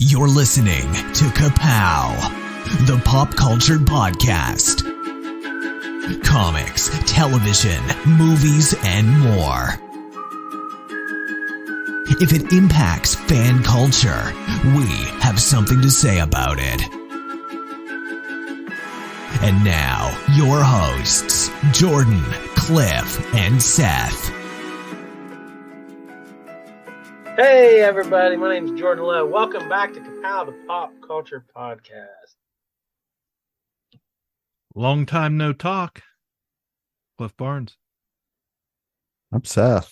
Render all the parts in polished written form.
You're listening to Ka-Pow, the pop culture podcast. Comics, television, movies, and more. If it impacts fan culture, we have something to say about it. And now, your hosts, Jordan, Cliff, and Seth. Hey everybody, my name's Jordan Lowe. Welcome back to Ka-Pow, the pop culture podcast. Long time no talk. Cliff Barnes. I'm Seth.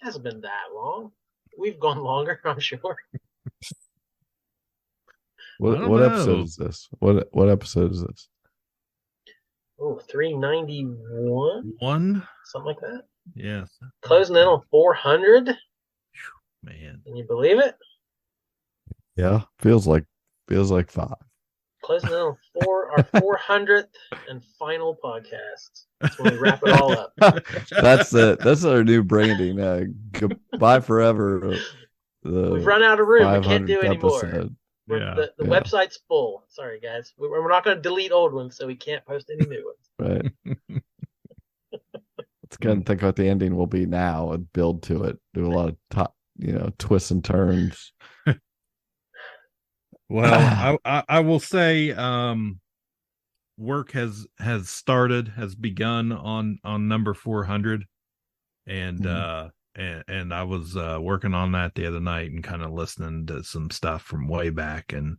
It hasn't been that long. We've gone longer, I'm sure. What episode is this? What episode is this? Oh, 391? Something like that. Yes. Closing in on 400. Man. Can you believe it? Yeah, feels like 5. Closing in on our 400th and final podcast. That's when we wrap it all up. That's our new branding. Goodbye forever. We've run out of room. We can't do anymore. Episode. The website's full. Sorry, guys. We're not going to delete old ones, so we can't post any new ones. Right. Let's go and think what the ending will be now and build to it. Do a lot of twists and turns. Well, I will say work has begun on number 400, and and I was working on that the other night and kind of listening to some stuff from way back and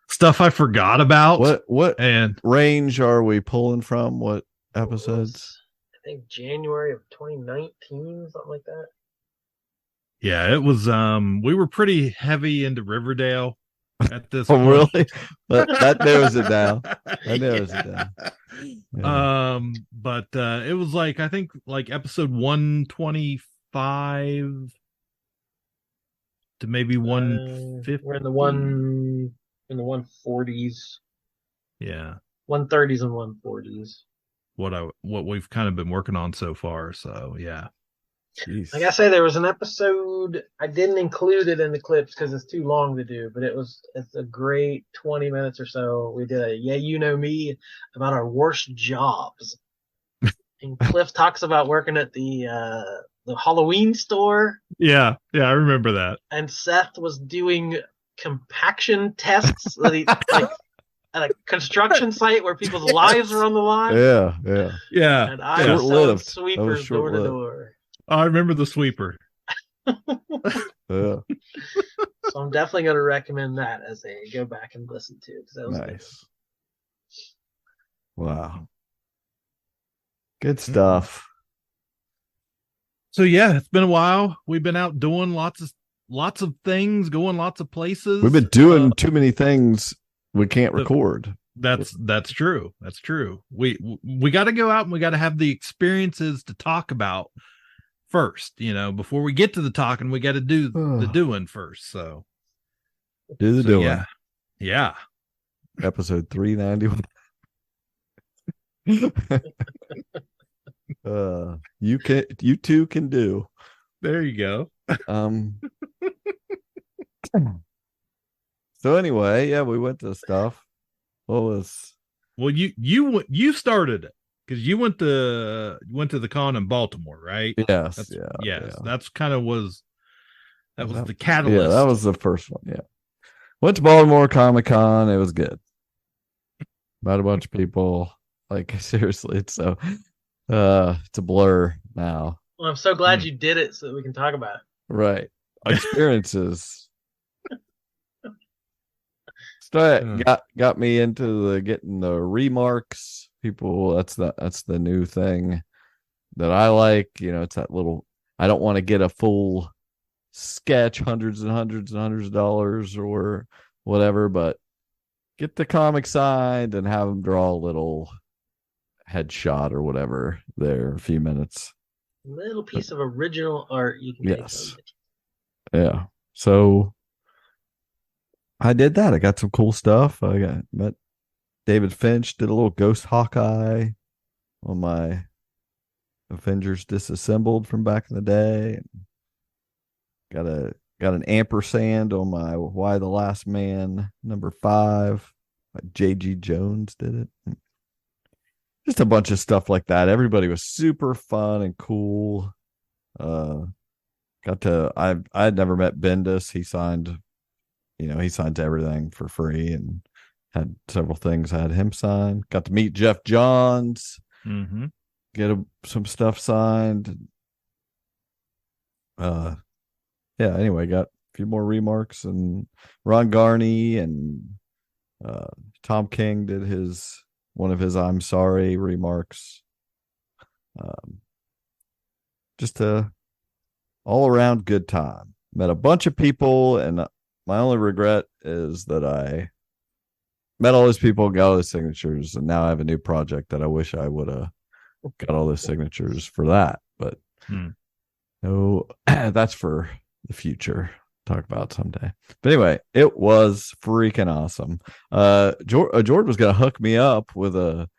stuff I forgot about. What and range are we pulling from? What episodes? I think January of 2019, something like that. Yeah, it was we were pretty heavy into Riverdale at this Oh, point. really? That narrows it down. That narrows it down. Yeah. But it was like, I think like episode 125 to maybe 150. We're in the 140s. Yeah. 130s and 140s. What we've kind of been working on so far. So yeah. Jeez. Like I say, there was an episode, I didn't include it in the clips because it's too long to do, but it's a great 20 minutes or so. We did a Yeah You Know Me about our worst jobs. And Cliff talks about working at the Halloween store. Yeah, I remember that. And Seth was doing compaction tests at a construction site where people's lives are on the line. Yeah. And I was selling sweepers door to door. I remember the sweeper. Yeah. So I'm definitely going to recommend that as a go back and listen to. That was nice. Good. Wow. Good stuff. So yeah, it's been a while. We've been out doing lots of things, going lots of places. We've been doing too many things we can't record. That's true. That's true. We got to go out and we got to have the experiences to talk about first, before we get to the talking, we got to do the doing first. So do the doing. Yeah. Episode 391. You two can do. There you go. So anyway, yeah, we went to stuff. Well, you started it. Because you went to the con in Baltimore, right? Yes. That's kind of was the catalyst. Yeah, that was the first one. Yeah, went to Baltimore Comic Con. It was good. Met a bunch of people. Like seriously, it's a blur now. Well, I'm so glad you did it so that we can talk about it. Right, experiences. So got me into getting the remarks. People, that's the new thing that I like. It's that little. I don't want to get a full sketch, hundreds and hundreds and hundreds of dollars or whatever, but get the comic signed and have them draw a little headshot or whatever there, a few minutes. A little piece of original art you can yes. Yeah. So I did that. I got some cool stuff. I met David Finch, did a little Ghost Hawkeye on my Avengers Disassembled from back in the day. Got a Got an ampersand on my Why the Last Man #5. J.G. Jones did it. Just a bunch of stuff like that. Everybody was super fun and cool. I had never met Bendis. He signed to everything for free and had several things I had him sign. Got to meet Jeff Johns, get some stuff signed. Anyway, got a few more remarks, and Ron Garney and Tom King did one of his I'm sorry remarks. Just a all around good time. Met a bunch of people, and my only regret is that I met all those people, got all those signatures, and now I have a new project that I wish I would have got all those signatures for that. But no, that's for the future. Talk about someday. But anyway, it was freaking awesome. Jordan was going to hook me up with a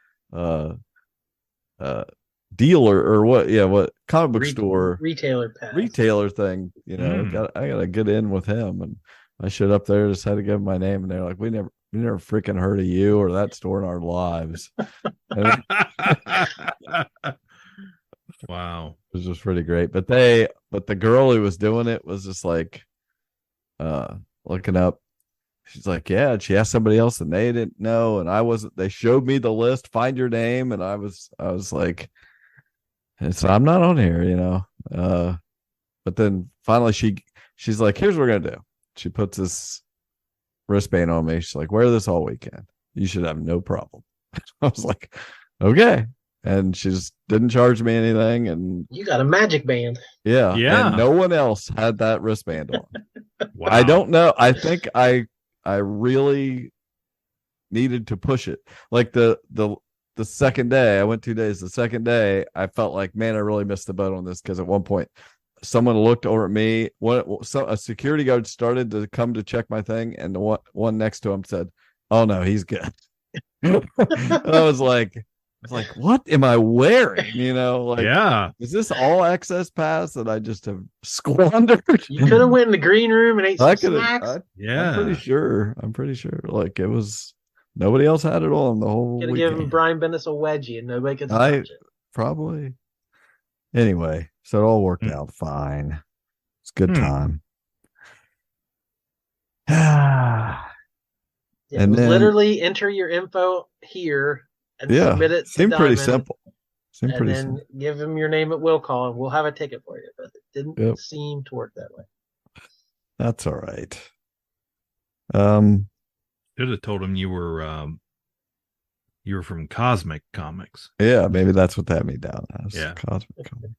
dealer or what comic book store retailer thing. I gotta get in with him, and I showed up there, just had to give him my name, and they're like, we never freaking heard of you or that store in our lives. Wow, it was just pretty great. But the girl who was doing it was just like looking up. She's like, yeah, and she asked somebody else and they didn't know, and I wasn't. They showed me the list, find your name, and I was like, I'm not on here, but then finally she's like, here's what we're gonna do. She puts this wristband on me. She's like, wear this all weekend. You should have no problem. I was like, okay. And she just didn't charge me anything. And you got a magic band. Yeah. And no one else had that wristband on. Wow. I don't know. I think I really needed to push it. Like the second day, I went 2 days. The second day, I felt like, man, I really missed the boat on this, because at one point, someone looked over at me. A security guard started to come to check my thing, and the one next to him said, "Oh no, he's good." And I was like, what am I wearing? Is this all access pass that I just have squandered? You could have went in the green room and ate some snacks. Yeah, I'm pretty sure. Like, it was, nobody else had it on the whole Could have weekend. given Brian Bendis a wedgie and nobody could touch it. Probably. Anyway, so it all worked out fine. It's a good time. And then literally enter your info here and submit it. Seemed pretty simple. Give him your name at will call, and we'll have a ticket for you. But it didn't seem to work that way. That's all right. Should have told him you were from Cosmic Comics. Yeah, maybe that's what that made down as. Yeah. Cosmic Comics.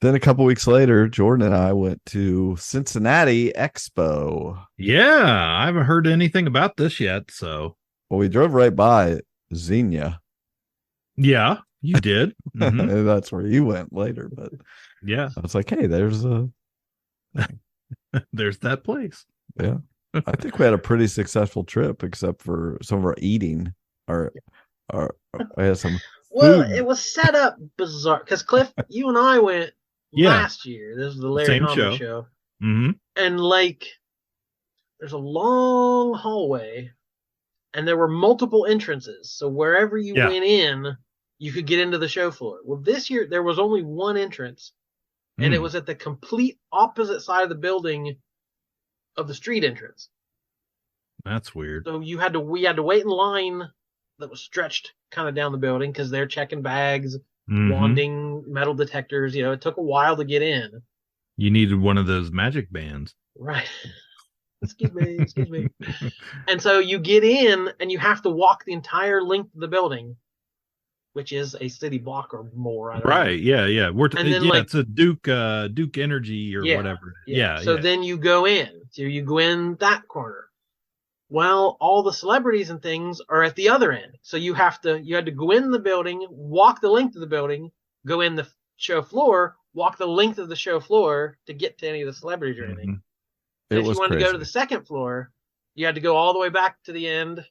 Then a couple weeks later, Jordan and I went to Cincinnati Expo. Yeah, I haven't heard anything about this yet. So, well, we drove right by Xenia. Yeah, you did. Mm-hmm. That's where you went later, but yeah, I was like, hey, there's that place. Yeah, I think we had a pretty successful trip, except for some of our eating. I had some. Well, it was set up bizarre because Cliff, you and I went last year. This is the Larry Hama show. Mm-hmm. And there's a long hallway, and there were multiple entrances. So wherever you went in, you could get into the show floor. Well, this year there was only one entrance, and it was at the complete opposite side of the building of the street entrance. That's weird. So we had to wait in line that was stretched kind of down the building because they're checking bags, wanding metal detectors. It took a while to get in. You needed one of those magic bands. Right. Excuse me. And so you get in and you have to walk the entire length of the building, which is a city block or more. I don't know. Yeah. It's a Duke Energy or whatever. Yeah. So then you go in. So you go in that corner. Well, all the celebrities and things are at the other end. So you had to go in the building, walk the length of the building, go in the show floor, walk the length of the show floor to get to any of the celebrities or anything. And if you wanted to go to the second floor, you had to go all the way back to the end,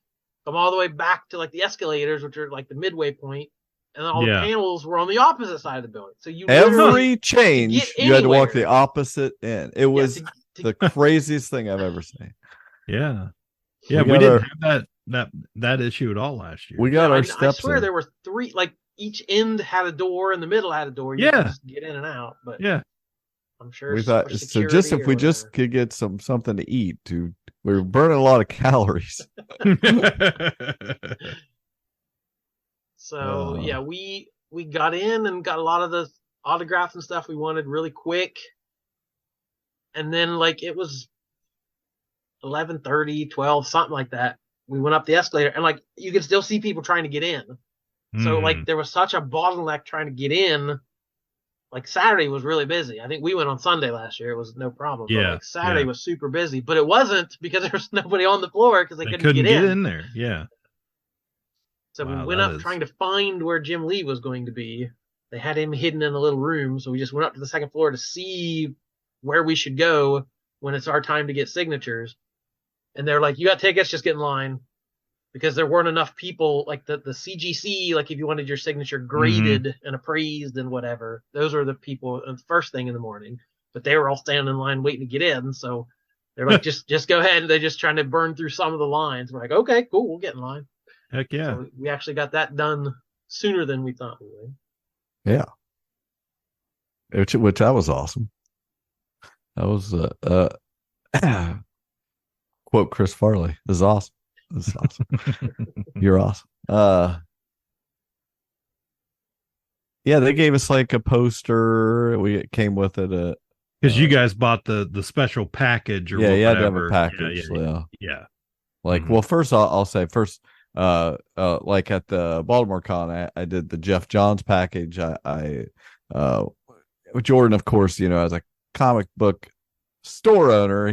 come all the way back to the escalators, which are the midway point, and then all the panels were on the opposite side of the building. So you every change you had to walk the opposite end. It was the craziest thing I've ever seen. Yeah. Yeah, we didn't have that issue at all last year. We got our steps. I swear there were 3, like each end had a door and the middle had a door. You could just get in and out. But I'm sure we thought so. Just if we just could get something to eat, we were burning a lot of calories. So we got in and got a lot of the autographs and stuff we wanted really quick, and then like it was 11:30, 12, something like that. We went up the escalator, and like you could still see people trying to get in. So like there was such a bottleneck trying to get in. Like Saturday was really busy. I think we went on Sunday last year. It was no problem. Yeah. But like Saturday was super busy, but it wasn't because there was nobody on the floor because they couldn't get in there. Yeah. So we went up trying to find where Jim Lee was going to be. They had him hidden in a little room, so we just went up to the second floor to see where we should go when it's our time to get signatures. And they're like, "You got tickets? Just get in line." Because there weren't enough people, like the CGC, like if you wanted your signature graded and appraised and whatever, those are the people first thing in the morning. But they were all standing in line waiting to get in. So they're like, just go ahead. And they're just trying to burn through some of the lines. We're like, okay, cool, we'll get in line. Heck yeah. So we actually got that done sooner than we thought we would. Yeah. Which that was awesome. That was quote Chris Farley. This is awesome. This is awesome. You're awesome. Yeah, they gave us like a poster. We came with it. Because you guys bought the special package or whatever. You had to have a package. Yeah. Like, well, first I'll say first, like at the Baltimore Con, I did the Jeff Johns package. Jordan, of course, as a comic book store owner,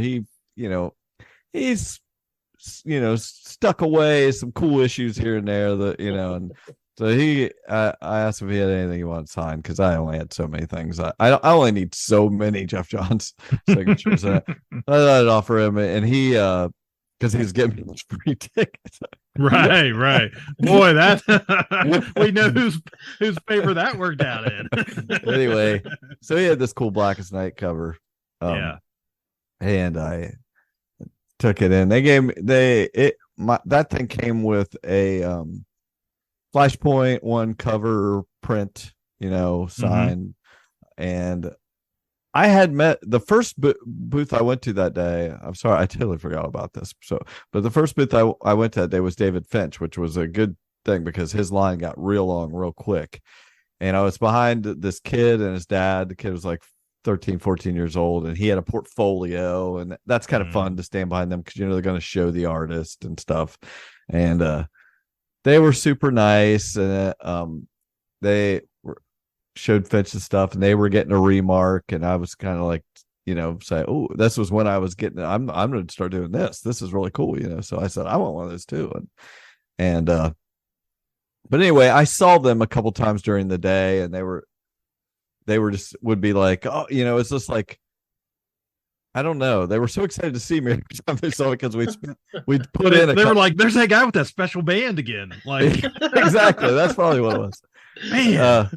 he's stuck away some cool issues here and there and so I asked if he had anything he wanted signed because I only had so many things. I only need so many Jeff Johns signatures. I thought I'd offer him, and he because he's getting me free tickets. Right. Boy, that we know whose favor that worked out in. Anyway, so he had this cool Blackest Night cover. And I took it in. They gave me that thing came with a Flashpoint one cover print, sign. And I had met the first booth I went to that day. I'm sorry, I totally forgot about this. But the first booth I went to that day was David Finch, which was a good thing because his line got real long, real quick. And I was behind this kid and his dad. The kid was like 13, 14 years old, and he had a portfolio, and that's kind of fun to stand behind them because they're going to show the artist and stuff. And they were super nice, and they showed Finch the stuff, and they were getting a remark, and I was kind of like, say, oh, this was when I was getting. I'm going to start doing this. This is really cool, So I said I want one of those too, and but anyway, I saw them a couple times during the day, and they were just would be like, oh, it's just like, I don't know. They were so excited to see me every time they saw it because we put in. They were like, "There's that guy with that special band again." Like exactly, that's probably what it was. Man,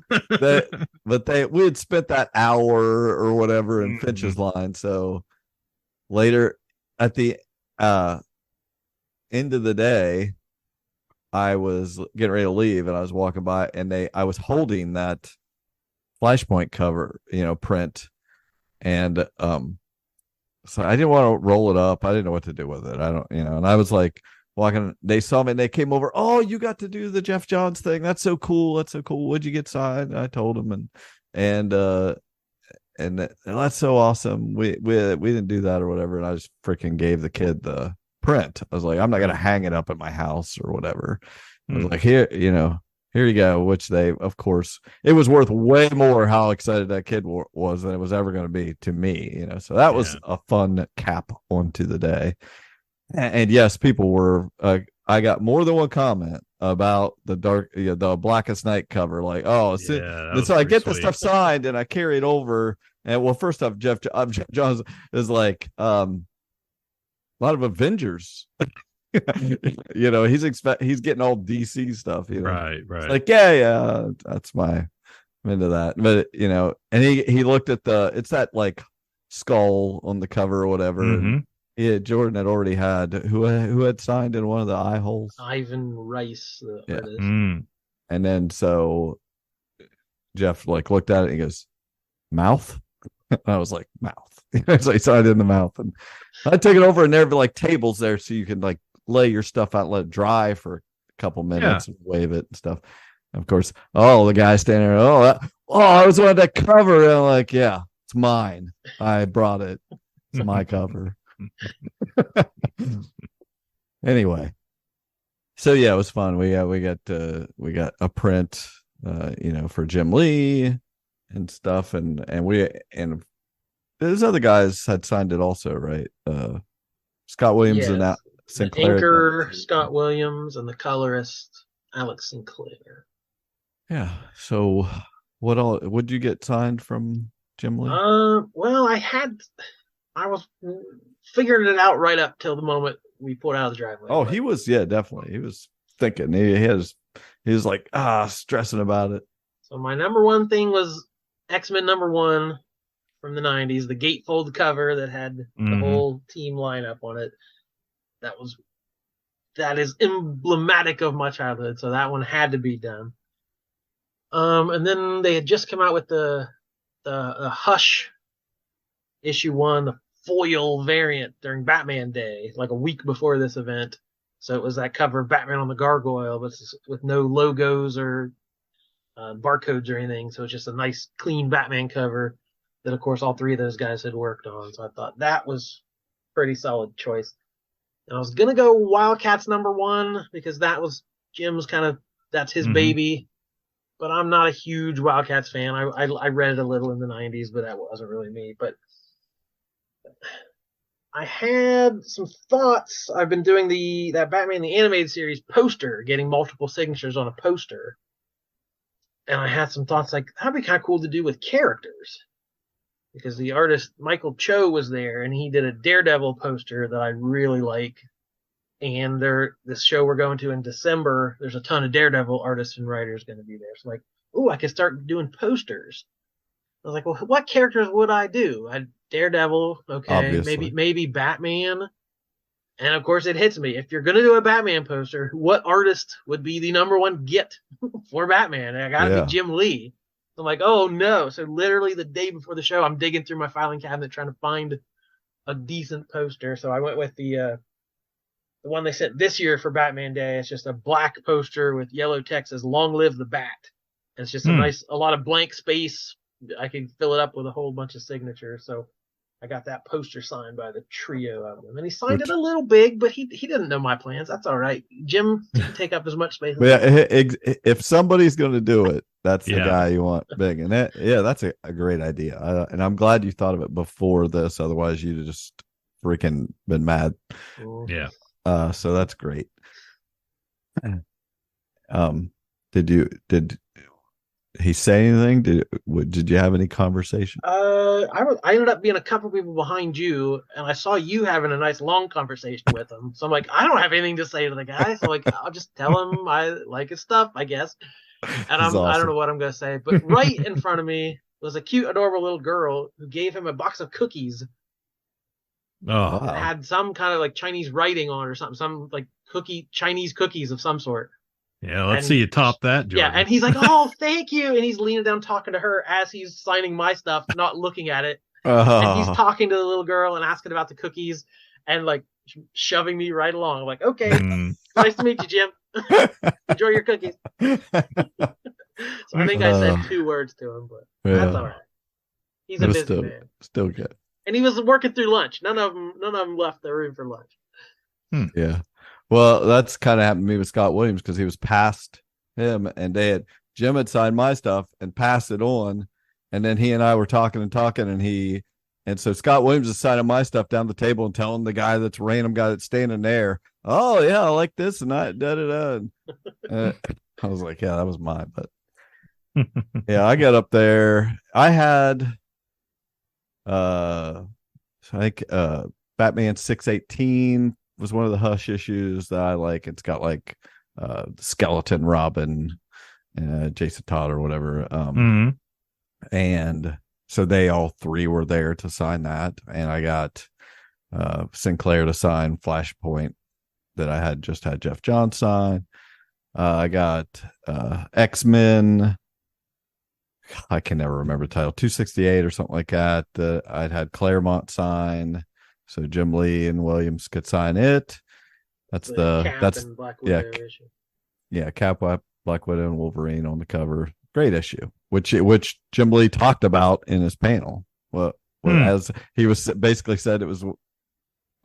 we had spent that hour or whatever in Finch's line. So later at the end of the day, I was getting ready to leave, and I was walking by, and I was holding that Flashpoint cover, print, and so I didn't want to roll it up. I didn't know what to do with it. I don't, and I was like walking. They saw me and they came over. Oh, you got to do the Jeff Johns thing. That's so cool. That's so cool. What'd you get signed? I told them, and that's so awesome. We didn't do that or whatever. And I just freaking gave the kid the print. I was like, I'm not gonna hang it up at my house or whatever. I was like, here you go. Which they, of course, it was worth way more how excited that kid was than it was ever going to be to me, So that was a fun cap onto the day. And yes, people were. I got more than one comment about the Blackest Night cover. Like, oh, so I get the stuff signed and I carry it over. And well, first off, Jeff Johns is like a lot of Avengers He's getting all DC stuff. Right. It's like, yeah, I'm into that. But and he looked at it's that like skull on the cover or whatever. Mm-hmm. And Jordan had already had who had signed in one of the eye holes. Ivan Rice, the artist. Mm. And then so Jeff like looked at it and he goes, mouth? And I was like, mouth. So he signed in the mouth. And I took it over and there were like tables there so you can like lay your stuff out, let it dry for a couple minutes and wave it and stuff. And of course, the guy standing there, I was on that cover. And I'm like, yeah, it's mine. I brought it. It's my cover. Anyway. So yeah, it was fun. We got a print for Jim Lee and stuff, and those other guys had signed it also, right? Scott Williams and Sinclair. The inker Scott Williams and the colorist Alex Sinclair. Yeah. So would you get signed from Jim Lee? Well, I was figuring it out right up till the moment we pulled out of the driveway. Oh, he was, definitely. He was thinking. He was like, stressing about it. So my number one thing was X-Men #1 from the 90s, the gatefold cover that had the whole team lineup on it. That is emblematic of my childhood, so that one had to be done. And then they had just come out with the Hush issue 1, the foil variant during Batman Day, like a week before this event. So it was that cover of Batman on the Gargoyle, but with no logos or barcodes or anything. So it's just a nice, clean Batman cover that, of course, all three of those guys had worked on. So I thought that was a pretty solid choice. And I was going to go Wildcats #1 because that was Jim's that's his baby. But I'm not a huge Wildcats fan. I read it a little in the 90s, but that wasn't really me. But I had some thoughts. I've been doing that Batman the Animated Series poster, getting multiple signatures on a poster. And I had some thoughts like, that'd be kind of cool to do with characters. Because the artist Michael Cho was there, and he did a Daredevil poster that I really like. And this show we're going to in December, there's a ton of Daredevil artists and writers going to be there. So I could start doing posters. I was like, well, what characters would I do? Daredevil, okay, obviously. maybe Batman. And of course it hits me. If you're going to do a Batman poster, what artist would be the #1 get for Batman? I got to be Jim Lee. I'm like, oh no. So literally the day before the show, I'm digging through my filing cabinet trying to find a decent poster. So I went with the one they sent this year for Batman Day. It's just a black poster with yellow text says "Long Live the Bat." And it's just a lot of blank space. I can fill it up with a whole bunch of signatures. So I got that poster signed by the trio of them. And he signed it a little big, but he didn't know my plans. That's all right. Jim can take up as much space. If somebody's going to do it, that's the guy you want big. And that's a great idea. And I'm glad you thought of it before this. Otherwise, you'd have just freaking been mad. Yeah. So that's great. Did he say anything? Did you have any conversation? I ended up being a couple people behind you, and I saw you having a nice long conversation with him. So I'm like, I don't have anything to say to the guy. So I'll just tell him I like his stuff, I guess. And I don't know what I'm gonna say. But right in front of me was a cute, adorable little girl who gave him a box of cookies. Oh, wow. Had some kind of like Chinese writing on it or something, some like Chinese cookies of some sort. Yeah, let's see you top that, Jordan. Yeah, and he's like, oh, thank you. And he's leaning down talking to her as he's signing my stuff, not looking at it. And he's talking to the little girl and asking about the cookies and like shoving me right along. I'm like, okay, nice to meet you, Jim. Enjoy your cookies. So I think I said 2 words to him, but that's all right. He's a busy man. Still good. And he was working through lunch. None of them left the room for lunch. Yeah. Well, that's kind of happened to me with Scott Williams because he was past him and Jim had signed my stuff and passed it on. And then he and I were talking and so Scott Williams is signing my stuff down the table and telling the guy that's standing there, oh yeah, I like this and I I was like, yeah, that was mine. But yeah, I got up there. I had I think Batman 618 was one of the Hush issues that I like. It's got like Skeleton Robin, Jason Todd or whatever. And so they all three were there to sign that, and I got Sinclair to sign Flashpoint that I had just had Jeff Johns sign. I got X-Men. I can never remember the title, 268 or something like that. I'd had Claremont sign, so Jim Lee and Williams could sign it. That's Cap and Black Widow issue. Yeah, Cap, Black Widow, and Wolverine on the cover. Great issue, which Jim Lee talked about in his panel. Well, as he was basically said, it was.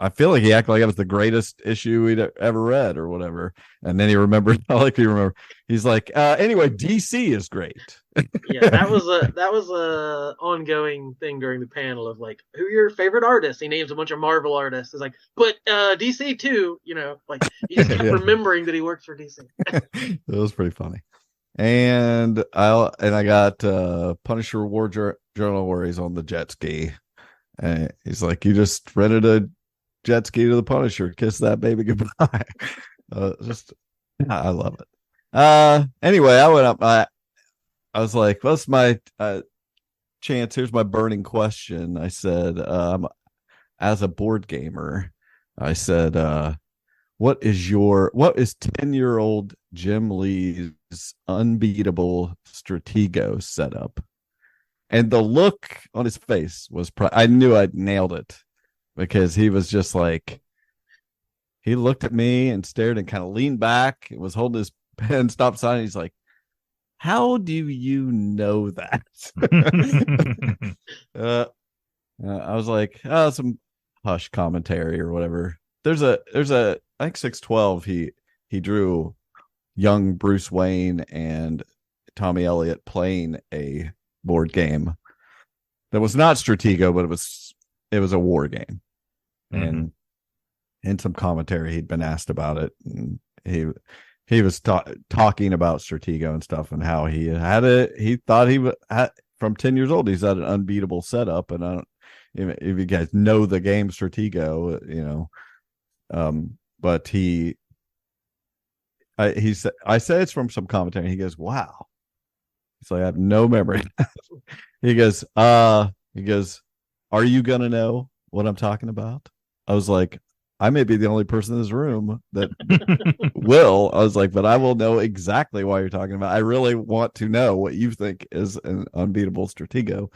I feel like he acted like it was the greatest issue he'd ever read or whatever. And then he remembered. I like to remember. He's like, anyway, DC is great. Yeah, that was a ongoing thing during the panel of like, who are your favorite artists? He names a bunch of Marvel artists. It's like, but DC too. You know, like he just kept remembering that he works for DC. It was pretty funny. And I got Punisher War Journal where he's on the jet ski. And he's like, you just rented a jet ski to the Punisher. Kiss that baby goodbye. I love it. Anyway, I went up. I was like, what's my chance? Here's my burning question. I said, as a board gamer, I said, what is 10-year-old Jim Lee's unbeatable Stratego setup? And the look on his face was, I knew I'd nailed it, because he was just like, he looked at me and stared and kind of leaned back and was holding his pen, stopped signing. He's like, how do you know that? I was like, some Hush commentary or whatever. There's a I think 612 he drew young Bruce Wayne and Tommy Elliott playing a board game that was not Stratego, but it was a war game. And in some commentary he'd been asked about it, and he was talking about Stratego and stuff, and how he thought he had, from 10 years old, he's had an unbeatable setup. And I don't, if you guys know the game Stratego, you know, but I said it's from some commentary, and he goes, wow. He's like, I have no memory. He goes, are you gonna know what I'm talking about? I was like, I may be the only person in this room that will. I was like, but I will know exactly why you're talking about. I really want to know what you think is an unbeatable Stratego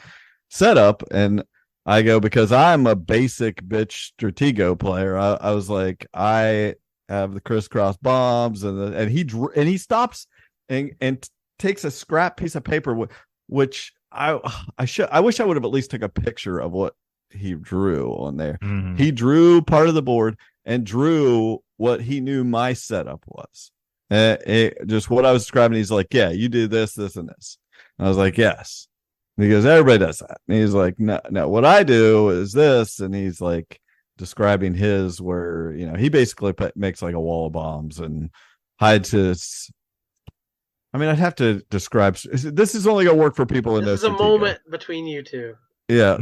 setup. And I go, because I'm a basic bitch Stratego player. I was like, I have the crisscross bombs, and he stops and takes a scrap piece of paper, which I wish I would have at least took a picture of what he drew on there. He drew part of the board and drew what he knew my setup was. Just what I was describing. He's like, yeah, you do this, this, and this. And I was like, yes. And he goes, everybody does that. And he's like, no, what I do is this. And he's like describing his, where, you know, he basically makes like a wall of bombs and hides his. I mean, I'd have to describe. This is only going to work for people in this. This is a moment between you two. Yeah,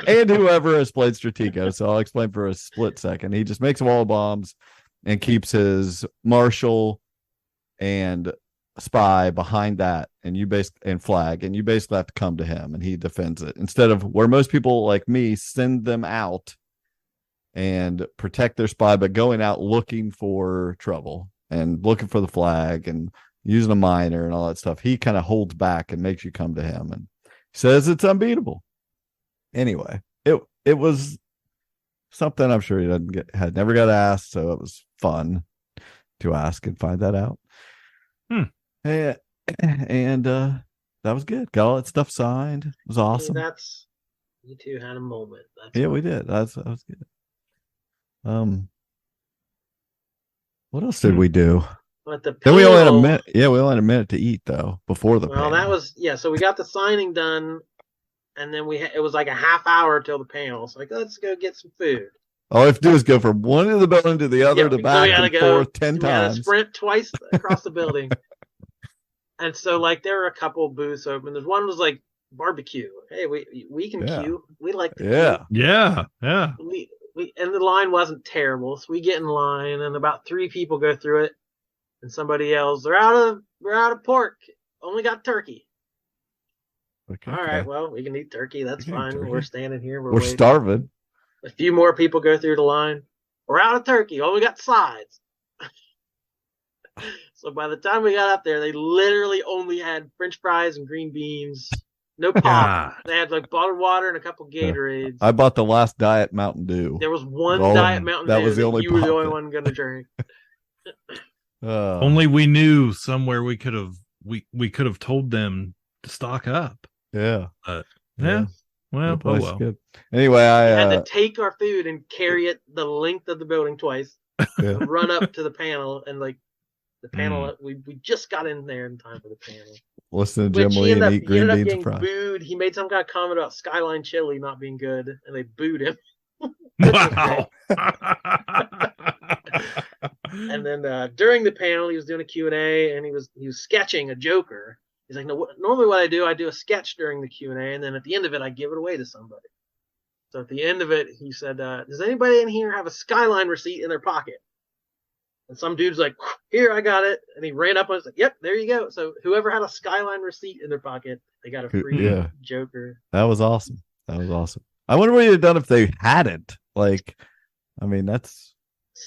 and whoever has played Stratego. So I'll explain for a split second. He just makes a wall of bombs and keeps his marshal and spy behind that, and flag, and you basically have to come to him, and he defends it. Instead of where most people like me send them out and protect their spy, but going out looking for trouble and looking for the flag and using a miner and all that stuff, he kind of holds back and makes you come to him and says it's unbeatable. Anyway, it was something I'm sure he had never got asked, so it was fun to ask and find that out. And that was good. Got all that stuff signed. It was awesome. You two had a moment. We did. That was good. What else did we do? But then we only had a minute. Yeah, we only had a minute to eat though before the panel. That was So we got the signing done, and then it was like a half hour till the panel. So like, let's go get some food. All I have to do is go from one end of the building to the other, to back and forth 10 times. Sprint twice across the building. And so like there were a couple of booths open. There's one was like barbecue. Hey, we can queue. We like to queue. Yeah. and the line wasn't terrible, so we get in line, and about 3 people go through it, and somebody yells, "We're out of pork. Only got turkey." Okay, All right, well, we can eat turkey. That's fine. turkey. We're standing here. We're waiting. starving. A few more people go through the line. We're out of turkey. Only got sides. So by the time we got up there, they literally only had French fries and green beans. No pop. God. They had like bottled water and a couple Gatorades. I bought the last Diet Mountain Dew. There was one Oh, Diet Mountain Dew that was the only you were the pop only that- one going to drink. Only we knew somewhere we could have told them to stock up. Yeah. Yeah. Well, The place is well. good. Anyway, We I had to take our food and carry it the length of the building twice. yeah. Run up to the panel, and like the panel, we just got in there in time for the panel. Listen to Jim Which Lee and eat he green ended up beans getting and fries. booed. He made some kind of comment about Skyline Chili not being good, and they booed him. Wow. And then during the panel, he was doing a Q&A, and he was sketching a Joker. He's like, no, normally what I do a sketch during the Q&A, and then at the end of it, I give it away to somebody. So at the end of it, he said, does anybody in here have a Skyline receipt in their pocket? And some dude's like, here, I got it. And he ran up and was like, yep, there you go. So whoever had a Skyline receipt in their pocket, they got a free Joker. That was awesome. I wonder what you'd have done if they hadn't. Like, I mean, that's.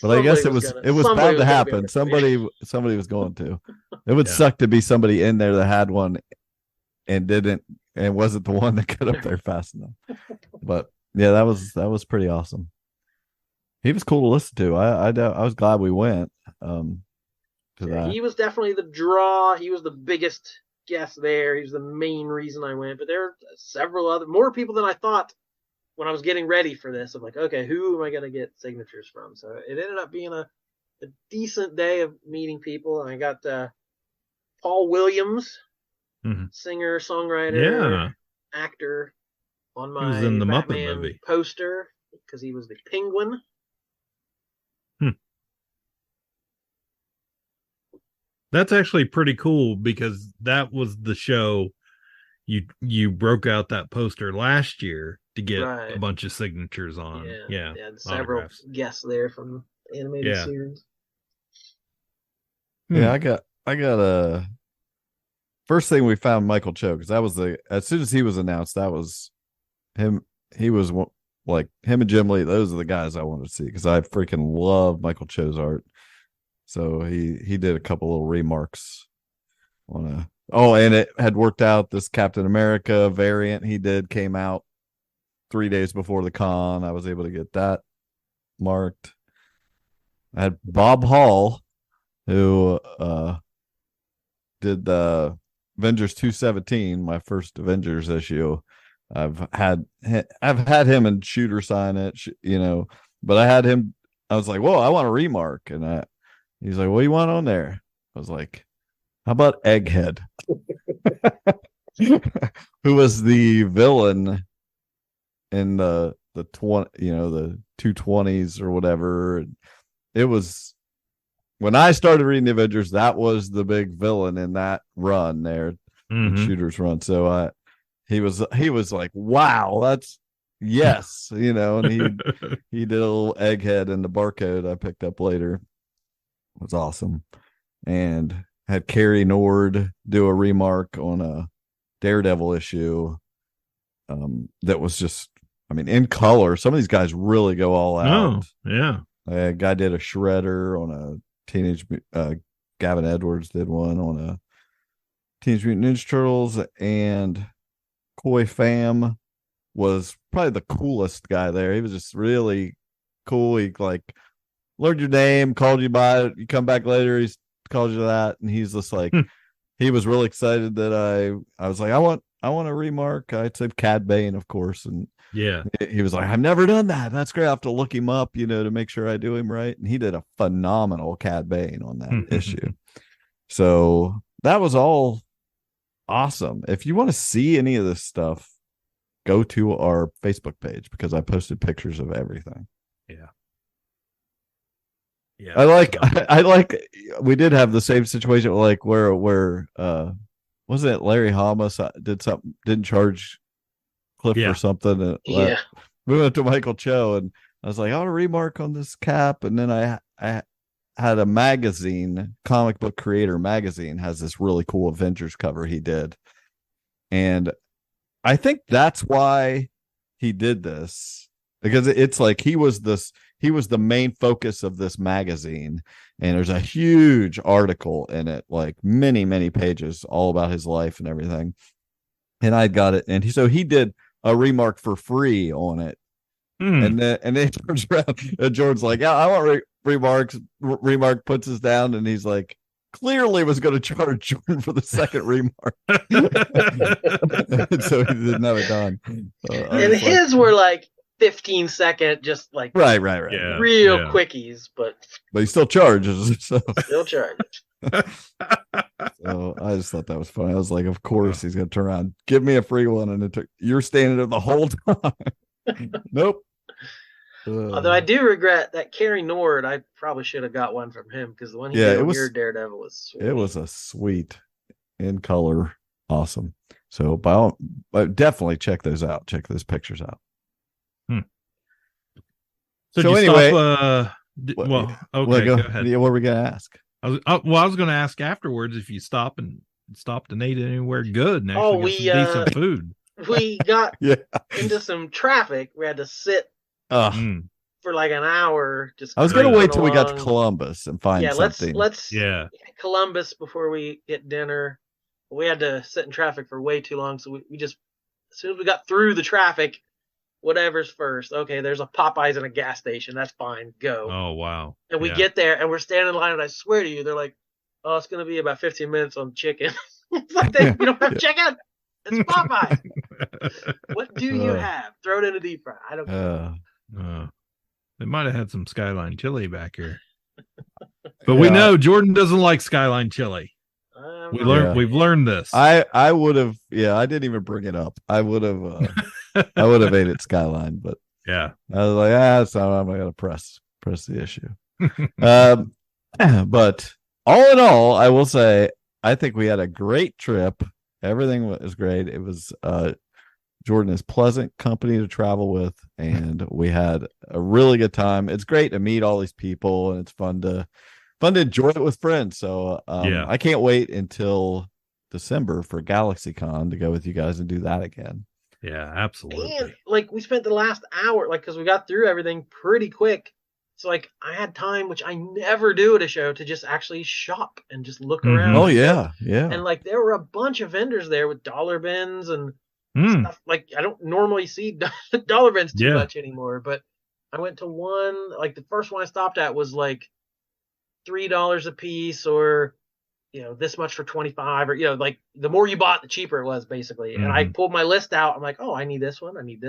But I guess it was bound to happen. Somebody was going to. It would suck to be somebody in there that had one and didn't, and wasn't the one that got up there fast enough. But yeah, that was pretty awesome. He was cool to listen to. I was glad we went. To that. He was definitely the draw. He was the biggest guest there. He was the main reason I went. But there were several more people than I thought when I was getting ready for this. I'm like, okay, who am I going to get signatures from? So it ended up being a decent day of meeting people. And I got Paul Williams, singer, songwriter, actor, on my He was in the Batman Muppet movie poster because he was the Penguin. That's actually pretty cool because that was the show you broke out that poster last year to get a bunch of signatures on. Yeah. They had several guests there from the animated series. Yeah, I got a first thing we found Michael Cho, because that was as soon as he was announced, that was him. He was like him and Jim Lee. Those are the guys I wanted to see because I freaking love Michael Cho's art. So he did a couple little remarks on and it had worked out. This Captain America variant he did came out 3 days before the con. I was able to get that marked. I had Bob Hall, who did the Avengers 217, my first Avengers issue. I've had him and Shooter sign it, but I had him. I was like, whoa, I want a remark, and he's like, what do you want on there? I was like, how about Egghead? Who was the villain in the 220s or whatever. It was when I started reading the Avengers, that was the big villain in that run there, Shooter's run. So he was like, wow, that's yes, and he did a little Egghead in the barcode I picked up later. It was awesome. And had Carrie Nord do a remark on a Daredevil issue that was just, I mean, in color. Some of these guys really go all out. Oh, yeah. A guy did a Shredder on a Teenage Gavin Edwards did one on a Teenage Mutant Ninja Turtles, and Koi Pham was probably the coolest guy there. He was just really cool. He learned your name, called you by it. You come back later, he's called you that, and he's just like he was really excited that I was like, I want a remark. I said Cad Bane, of course, and he was like, I've never done that. That's great. I have to look him up, to make sure I do him right. And he did a phenomenal Cad Bane on that issue. So that was all awesome. If you want to see any of this stuff, go to our Facebook page because I posted pictures of everything. Yeah. I like we did have the same situation where wasn't it Larry Hama didn't charge Cliff or something. We went to Michael Cho and I was like, I want to remark on this cap, and then I had a magazine, Comic Book Creator magazine, has this really cool Avengers cover he did, and I think that's why he did this, because it's like he was the main focus of this magazine, and there's a huge article in it, like many pages, all about his life and everything. And I got it, and he did a remark for free on it. And then he turns around and Jordan's like, yeah, I want remarks. Remark puts us down, and he's like, clearly was going to charge Jordan for the second remark. So he didn't have it done. And his were like 15-second, just like right. Yeah, real quickies, but he still charges. So. Still charges. So I just thought that was funny. I was like, of course he's going to turn around, give me a free one, and you're standing there the whole time. Nope. Although I do regret that Kerry Nord, I probably should have got one from him, because the one he did on your Daredevil was sweet. It was a sweet, in color, awesome. So definitely check those out. Check those pictures out. So anyway, okay, go ahead. What were we gonna ask? I was going to ask afterwards if you stopped and ate anywhere good and actually got some decent food. We got into some traffic. We had to sit for like an hour. I was going to wait till we got to Columbus and find something. Let's Columbus before we get dinner. We had to sit in traffic for way too long, so we just, as soon as we got through the traffic, whatever's first. Okay, there's a Popeyes and a gas station. That's fine. Go. Oh, wow. And we get there, and we're standing in line, and I swear to you, they're like, oh, it's going to be about 15 minutes on chicken. It's like, you don't have chicken? It's Popeyes. What do you have? Throw it in a deep fry. I don't care. They might have had some Skyline chili back here. But we know Jordan doesn't like Skyline chili. We've learned this. I would have, I didn't even bring it up. I would have ate it Skyline, but I was like, so I'm not gonna press the issue. But all in all, I will say I think we had a great trip. Everything was great. It was Jordan is pleasant company to travel with, and we had a really good time. It's great to meet all these people, and it's fun to enjoy it with friends. So I can't wait until December for GalaxyCon to go with you guys and do that again. Yeah, absolutely. And like we spent the last hour, like, because we got through everything pretty quick. So like I had time, which I never do at a show, to just actually shop and just look around. Oh yeah. And like there were a bunch of vendors there with dollar bins and stuff. Like I don't normally see dollar bins too much anymore, but I went to one. Like the first one I stopped at was like $3 a piece, or this much for 25, or like the more you bought, the cheaper it was, basically. And I pulled my list out. I'm like, oh, I need this one, and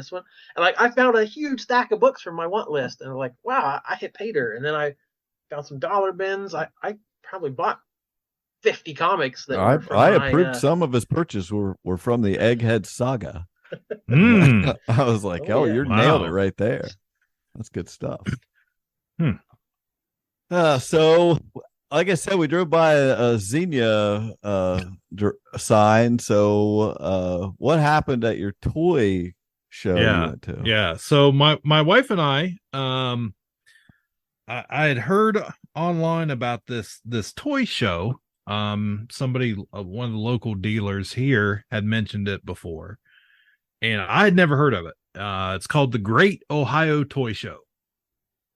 like I found a huge stack of books from my want list, and I'm like, wow, I hit pay dirt. And then I found some dollar bins. I probably bought 50 comics that I approved. Some of his purchases were from the Egghead Saga. I was like, nailed it right there. That's good stuff. So like I said, we drove by a Xenia sign. So what happened at your toy show you went to? Yeah. So my wife and I had heard online about this toy show. Somebody, one of the local dealers here, had mentioned it before, and I had never heard of it. It's called the Great Ohio Toy Show.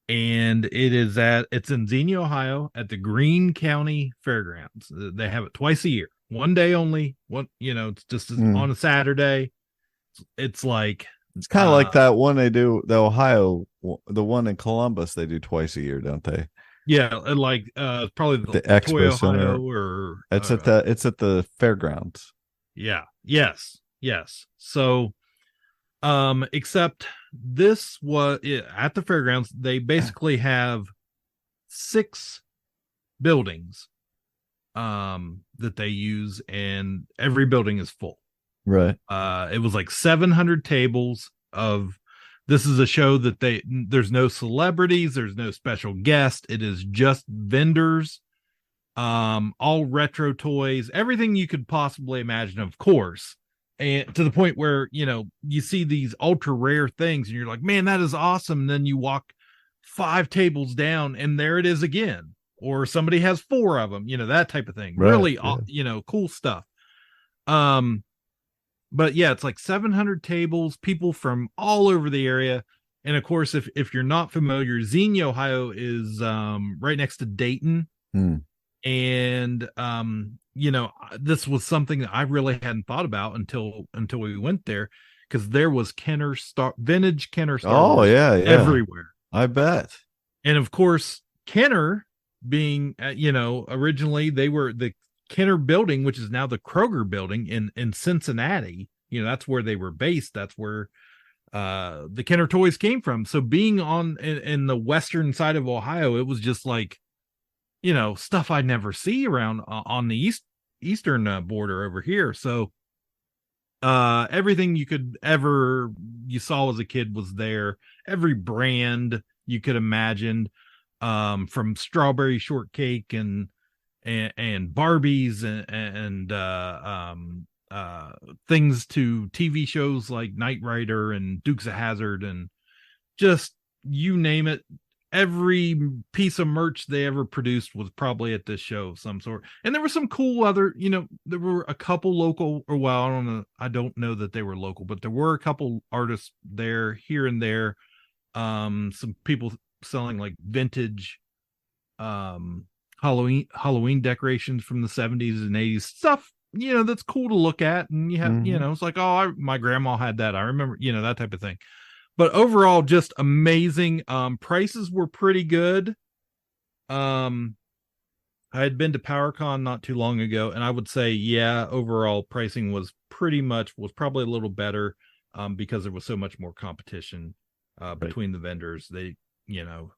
And it's in Xenia, Ohio, at the Greene County Fairgrounds. They have it twice a year, one day only. It's just on a Saturday. It's like, it's kind of like that one they do, the one in Columbus, they do twice a year, don't they? Yeah, like probably the Expo Toy Center, or it's at the fairgrounds. Yeah. Yes. So, except this was at the fairgrounds. They basically have 6 buildings that they use, and every building is full. Right. It was like 700 tables of. This is a show that there's no celebrities, there's no special guest. It is just vendors, all retro toys, everything you could possibly imagine, of course. and to the point where, you know, you see these ultra rare things and you're like, man, that is awesome. And then you walk 5 tables down and there it is again, or somebody has 4 of them, you know, that type of thing. Right, Really, yeah. you know, cool stuff. But yeah, it's like 700 tables, people from all over the area. And of course, if you're not familiar, Xenia, Ohio is right next to Dayton. And you know, this was something that I really hadn't thought about until we went there, because there was vintage Kenner Star Wars everywhere. I bet. And of course, Kenner being you know, originally they were the Kenner building, which is now the Kroger building in Cincinnati. You know, that's where they were based. That's where the Kenner toys came from. So being in the western side of Ohio, it was just like, you know, stuff I'd never see around on the eastern border over here. So everything you saw as a kid was there. Every brand you could imagine, from strawberry shortcake and Barbies and things to TV shows like Knight Rider and Dukes of Hazzard, and just you name it. Every piece of merch they ever produced was probably at this show of some sort. And there were some cool other, you know, there were a couple local, or well, I don't know that they were local, but there were a couple artists there, here and there. Some people selling like vintage Halloween decorations from the 70s and 80s, stuff, you know, that's cool to look at. And you have, you know, it's like, oh, my grandma had that. I remember, you know, that type of thing. But overall, just amazing. Prices were pretty good. I had been to PowerCon not too long ago, and I would say, yeah, overall pricing was probably a little better, because there was so much more competition between the vendors. They, you know,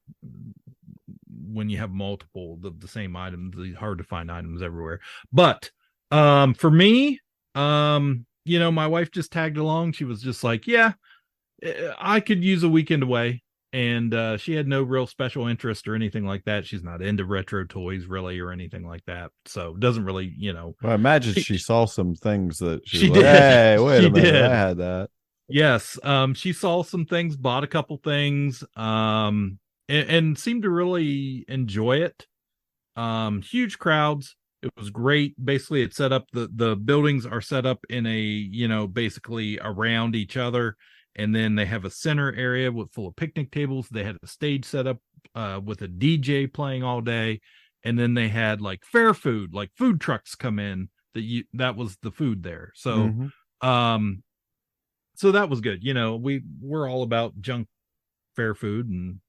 when you have multiple the same items, it's hard to find items everywhere. But for me, you know, my wife just tagged along. She was just like, yeah, I could use a weekend away. And she had no real special interest or anything like that. She's not into retro toys really or anything like that. So doesn't really, you know. Well, I imagine she saw some things that she was did. Like, hey, wait she a minute, did. I had that. Yes. She saw some things, bought a couple things, and seemed to really enjoy it. Huge crowds. It was great. Basically, it's set up, the buildings are set up in a, you know, basically around each other. And then they have a center area full of picnic tables. They had a stage set up with a DJ playing all day. And then they had like fair food, like food trucks come in that was the food there. So, so that was good. You know, we're all about junk fair food, and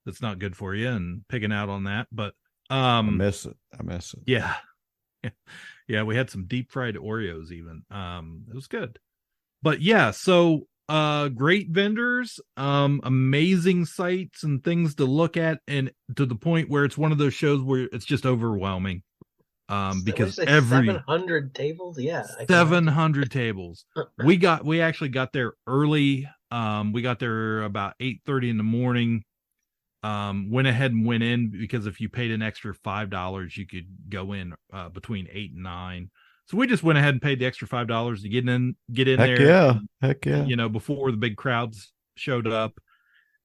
that's not good for you, and picking out on that. But I miss it. Yeah. Yeah. We had some deep fried Oreos even. It was good. But yeah, so great vendors, amazing sites and things to look at, and to the point where it's one of those shows where it's just overwhelming. Because 700 tables, 700 tables. We actually got there early. We got there about 8:30 in the morning. Went ahead and went in, because if you paid an extra $5, you could go in between 8 and 9. So we just went ahead and paid the extra $5 to get in Heck there. Yeah. Heck yeah. You know, before the big crowds showed up.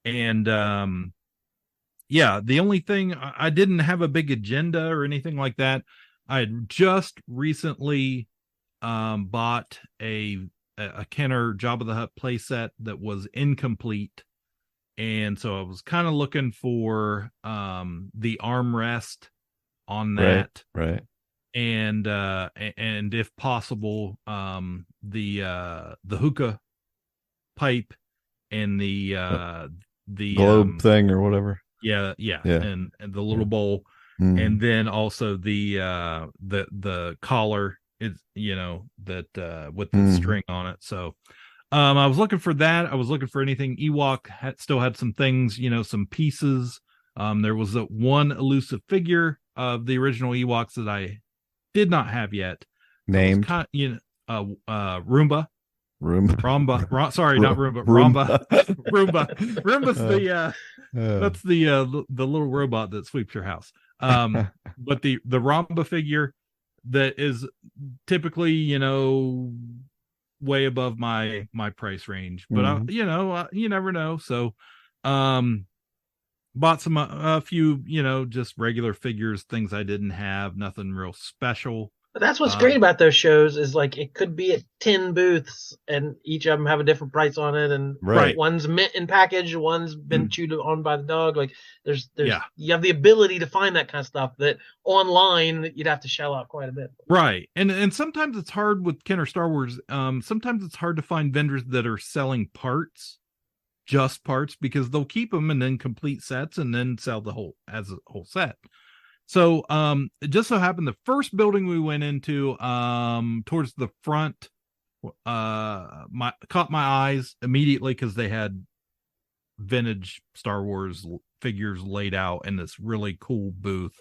And yeah, the only thing, I didn't have a big agenda or anything like that. I had just recently bought a Kenner Jabba the Hutt playset that was incomplete. And so I was kind of looking for the armrest on that. Right. And if possible, the hookah pipe and the globe thing or whatever. Yeah. And the little bowl. And then also the collar is, you know, that with the string on it. So I was looking for that. I was looking for anything Ewok. Still had some things, you know, some pieces. There was one elusive figure of the original Ewoks that I did not have yet. Named, Roomba. Roomba. Sorry, not Roomba. Roomba. Roomba's that's the little robot that sweeps your house. But the Roomba figure that is typically, you know, way above my price range, but you never know. So bought a few, just regular figures, things I didn't have, nothing real special. But that's what's great about those shows is like it could be at 10 booths and each of them have a different price on it, and Right. one's mint in package, one's been chewed on by the dog. Like there's Yeah. you have the ability to find that kind of stuff that online you'd have to shell out quite a bit. Right. And sometimes it's hard with Kenner Star Wars. Sometimes it's hard to find vendors that are selling parts, just parts, because they'll keep them and then complete sets and then sell the whole as a whole set. So it just so happened the first building we went into, towards the front, caught my eyes immediately because they had vintage Star Wars figures laid out in this really cool booth.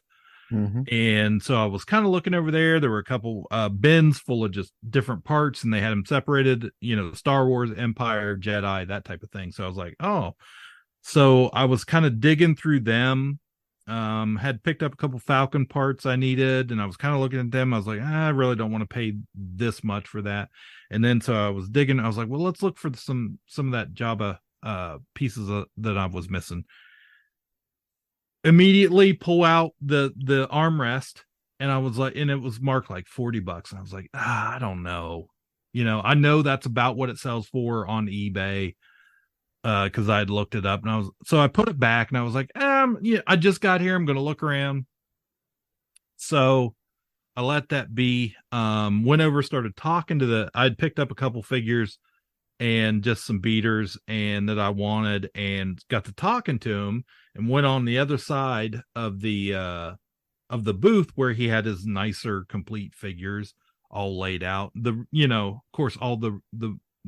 Mm-hmm. And so I was kind of looking over there. There were a couple bins full of just different parts, and they had them separated, Star Wars, Empire, Jedi, that type of thing. So I was like, oh, so I was kind of digging through them. Had picked up a couple Falcon parts I needed, and I was kind of looking at them. I was like, I really don't want to pay this much for that. And then so I was digging. I was like, well, let's look for some of that Jabba pieces that I was missing. Immediately pull out the armrest, and I was like, and it was marked like $40. And I was like, I don't know. I know that's about what it sells for on eBay. Because I had looked it up, and I put it back, and I was like, yeah, I just got here. I'm going to look around. So I let that be. Went over, started talking to I'd picked up a couple figures and just some beaters and that I wanted, and got to talking to him, and went on the other side of the booth where he had his nicer complete figures all laid out. Of course, all the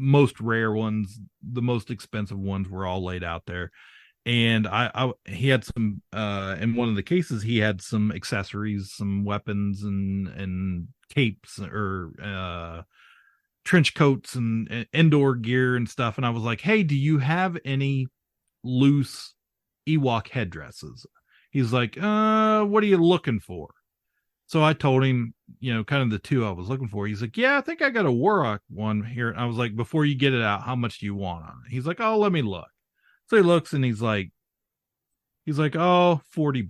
most rare ones, the most expensive ones were all laid out there. And he had some in one of the cases, he had some accessories, some weapons and capes or trench coats and indoor gear and stuff. And I was like, hey, do you have any loose Ewok headdresses? He's like, what are you looking for? So I told him, kind of the two I was looking for. He's like, yeah, I think I got a Warrock one here. And I was like, before you get it out, how much do you want on it? He's like, oh, let me look. So he looks, and he's like, oh, $40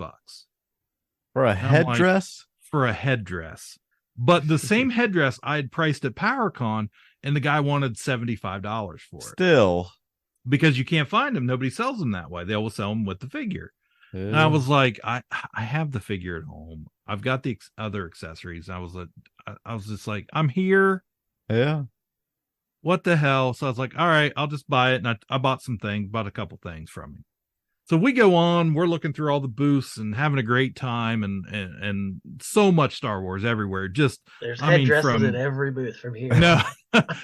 for a headdress. For a headdress, but the same headdress I had priced at PowerCon, and the guy wanted $75 for it. Still, because you can't find them. Nobody sells them that way. They will sell them with the figure. And I was like, I have the figure at home. I've got the other accessories. I was just like, I'm here. Yeah. What the hell? So I was like, all right, I'll just buy it. And I bought a couple things from him. So we go on, we're looking through all the booths and having a great time, and so much Star Wars everywhere. Just there's headdresses in every booth from here. No,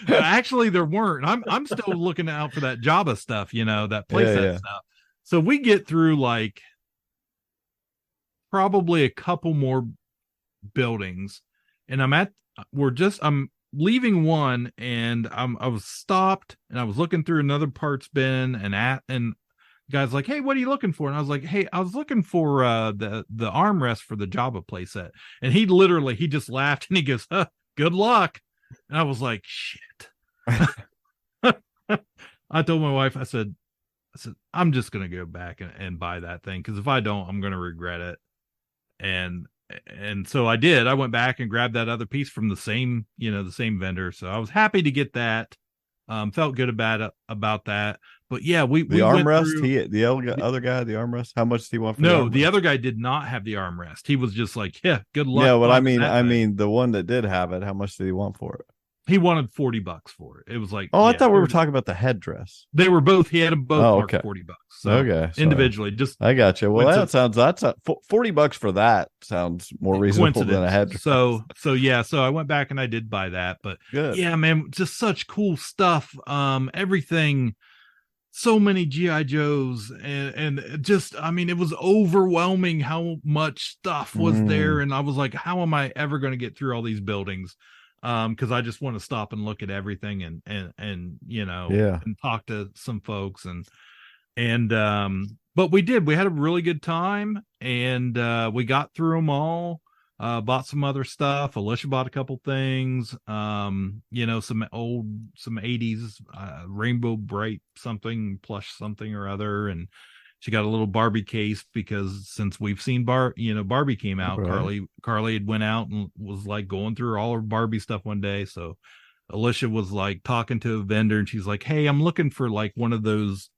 actually there weren't. I'm still looking out for that Jabba stuff, that playset stuff. So we get through like probably a couple more buildings, and I'm leaving one, and I was stopped, and I was looking through another parts bin, and the guy's like, hey, what are you looking for? And I was like, hey, I was looking for the armrest for the Jabba playset. And he just laughed, and he goes, good luck. And I was like, shit. I told my wife, I said, I'm just going to go back and buy that thing, because if I don't, I'm going to regret it. And so I did. I went back and grabbed that other piece from the same vendor. So I was happy to get that. Felt good about that. But yeah, we armrest. The other guy, the armrest. How much did he want for No, the other guy did not have the armrest. He was just like, yeah, good luck. Yeah, but I mean, the one that did have it, how much did he want for it? He wanted $40 for it. It was like, I thought we were talking about the headdress. They were both. He had them both marked $40. So okay, individually, just I got you. Well, that's $40 for that sounds more reasonable than a headdress. So I went back and I did buy that. But good. Yeah, man, just such cool stuff. Everything. So many GI Joes, and just, I mean, it was overwhelming how much stuff was there, and I was like, how am I ever going to get through all these buildings? Because I just want to stop and look at everything and and talk to some folks and but we had a really good time, and we got through them all. bought some other stuff. Alicia bought a couple things. Some 80s Rainbow Bright something, plush something or other, and she got a little Barbie case because since we've seen Barbie came out, Right. Carly had went out and was like going through all her Barbie stuff one day. So Alicia was like talking to a vendor and she's like, "Hey, I'm looking for like one of those,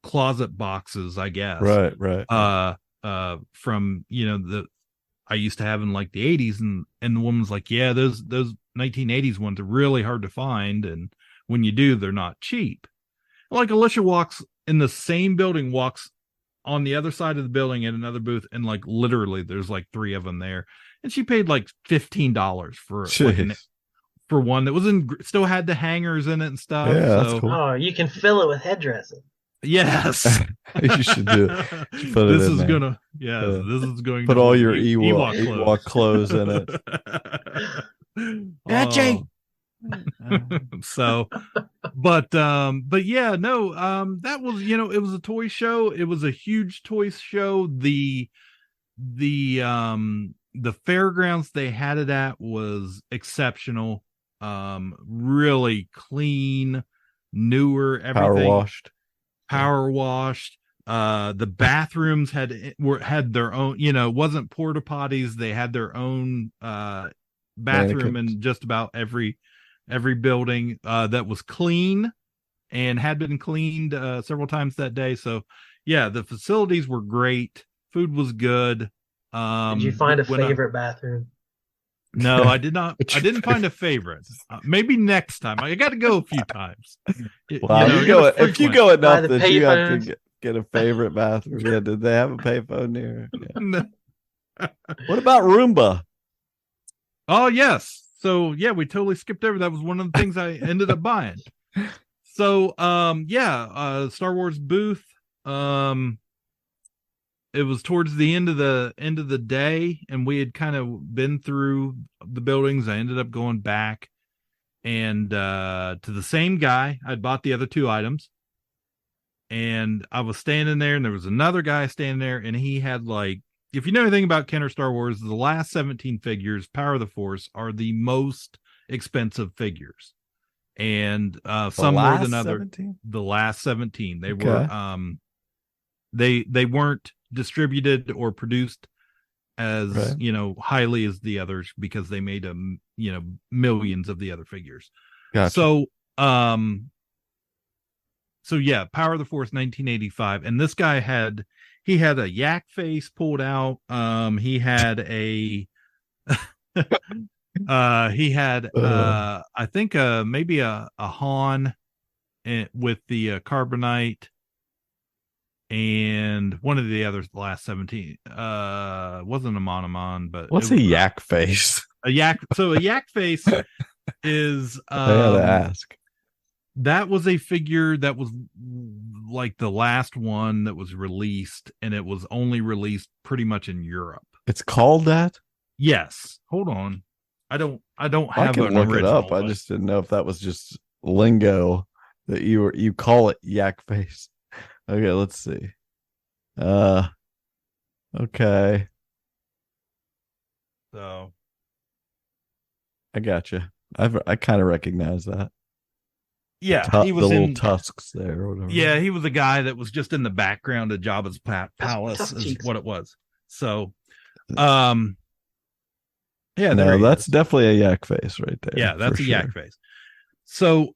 closet boxes, I guess." Right. From, the I used to have in like the 80s, and the woman's like, "Yeah, those 1980s ones are really hard to find, and when you do, they're not cheap." Like Alicia walks in the same building, walks on the other side of the building in another booth, and like literally there's like 3 of them there, and she paid like $15 for for one that was still had the hangers in it and stuff. Yeah, that's so cool. Oh, you can fill it with headdressing. yes. You should do it. Put This it in is there. gonna this is going Put to all be your Ewok clothes in it. Oh. So but yeah, no, that was, it was a toy show. It was a huge toy show. The fairgrounds they had it at was exceptional. Really clean, newer, everything power washed. The bathrooms had their own, it wasn't porta potties. They had their own bathroom in just about every building that was clean and had been cleaned several times that day. So yeah, the facilities were great. Food was good. Did you find a favorite bathroom? No, I did not. I didn't find a favorite. Maybe next time. I got to go a few times. Wow, if you go enough that you have to get a favorite bathroom. Yeah, did they have a payphone near? Yeah. No. What about Roomba? Oh yes. So yeah, we totally skipped over. That was one of the things I ended up buying. So Star Wars booth. It was towards the end of the day, and we had kind of been through the buildings. I ended up going back and to the same guy. I'd bought the other 2 items, and I was standing there, and there was another guy standing there, and he had like, if you know anything about Kenner Star Wars, the last 17 figures, Power of the Force, are the most expensive figures, and some more than other. The last 17, they were they weren't distributed or produced as highly as the others because they made millions of the other figures. Gotcha. So yeah, Power of the Force 1985, and this guy had a yak face pulled out. He had a I think maybe a Han with the carbonite. And one of the others, the last 17, wasn't a Monomon, but what's a yak face? A yak face is I had to ask. That was a figure that was like the last one that was released, and it was only released pretty much in Europe. It's called that? Yes. Hold on. I don't have I can look it up. I just didn't know if that was just lingo that you call it yak face. Okay, let's see. Okay. So I gotcha. I kind of recognize that. Yeah, he was the little tusks there or whatever. Yeah, he was a guy that was just in the background of Jabba's palace is what it was. So yeah, no, that's definitely a yak face right there. Yeah, that's a yak face. So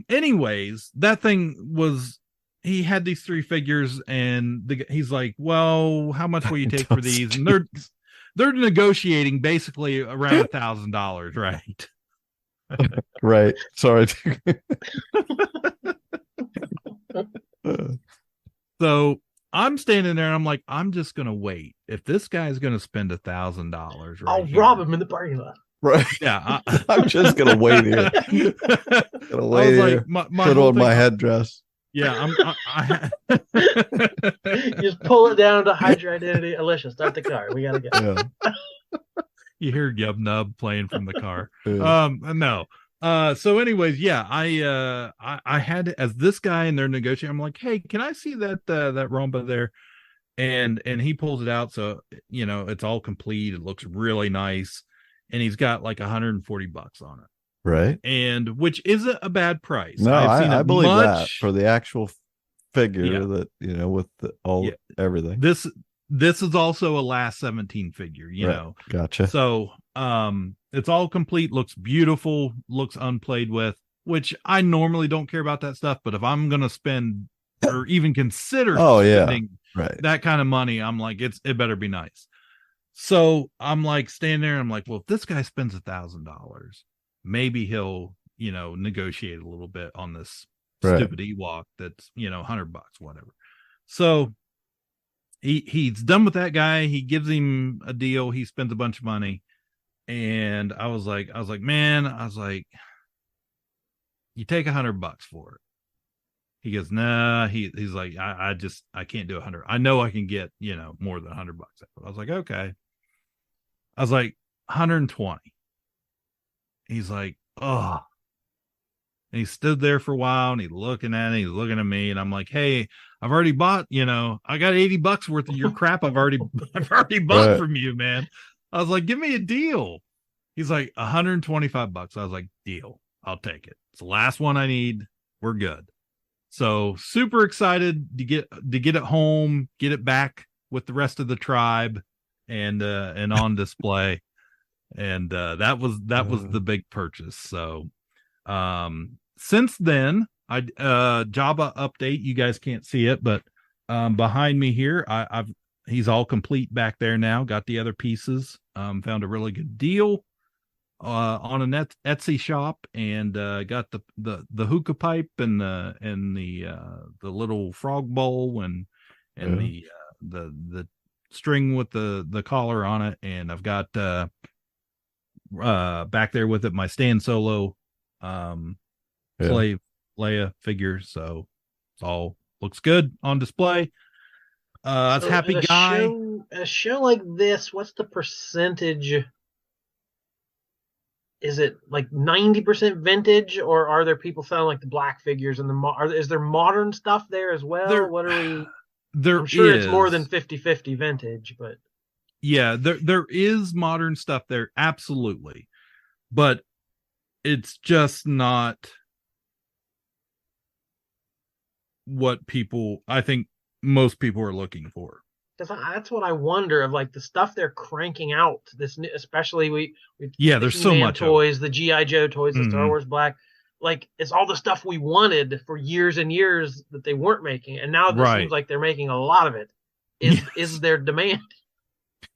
anyways, that thing was, he had these 3 figures, and he's like, "Well, how much will you take for these?" And they're negotiating basically around $1,000, right? Right. Sorry. So I'm standing there, and I'm like, I'm just gonna wait. If this guy's gonna spend $1,000, I'll rob him in the parking lot. Right. Yeah, I'm just gonna wait here. Gonna wait here. Like, put on my headdress. Yeah, You just pull it down to hide your identity. Alicia, start the car. We gotta go. Yeah. You hear Yub Nub playing from the car. Yeah. No. So anyways, yeah, I had, as this guy and they're negotiating, I'm like, "Hey, can I see that Romba there?" and he pulls it out, so it's all complete. It looks really nice, and he's got like $140 on it, Right. and which isn't a bad price. No, I've seen I it believe that much for the actual figure Yeah. that, with all Yeah. everything. This is also a last 17 figure, Right. Gotcha. So it's all complete, looks beautiful, looks unplayed with, which I normally don't care about that stuff, but if I'm gonna spend or even consider spending right. that kind of money, I'm like, it better be nice. So I'm like standing there, I'm like, well, if this guy spends $1,000, maybe he'll negotiate a little bit on this stupid Ewok that's $100, whatever. So he's done with that guy. He gives him a deal. He spends a bunch of money, and I was like, man, you take $100 for it. He goes, nah. He's like, I can't do 100. I know I can get more than $100. I was like, okay. I was like, 120. He's like, oh. And he stood there for a while, and he's looking at it, he's looking at me, and I'm like, hey, I've already bought, I got $80 worth of your crap. I've already bought from you, man. I was like, give me a deal. He's like, $125. I was like, deal. I'll take it. It's the last one I need. We're good. So super excited to get it home, get it back with the rest of the tribe and on display. And that was the big purchase. So since then, Java update, you guys can't see it, but behind me here, he's all complete back there now. Got the other pieces. Found a really good deal on an Etsy shop, and got the hookah pipe and the little frog bowl and the string with the collar on it, and I've got back there with it my Stan Solo Slave Leia figure. So it's all looks good on display. It's happy guy. A show like this, what's the percentage? Is it like 90% vintage, or are there people selling like the black figures and is there modern stuff there as well? What are we? I'm sure it's more than 50-50 vintage, but yeah, there is modern stuff there, absolutely, but it's just not what I think most people are looking for. That's what I wonder, of like the stuff they're cranking out. This new, especially there's so much toys, the GI Joe toys, the Star Wars Black. Like, it's all the stuff we wanted for years and years that they weren't making, and now it seems like they're making a lot of it. Is there demand?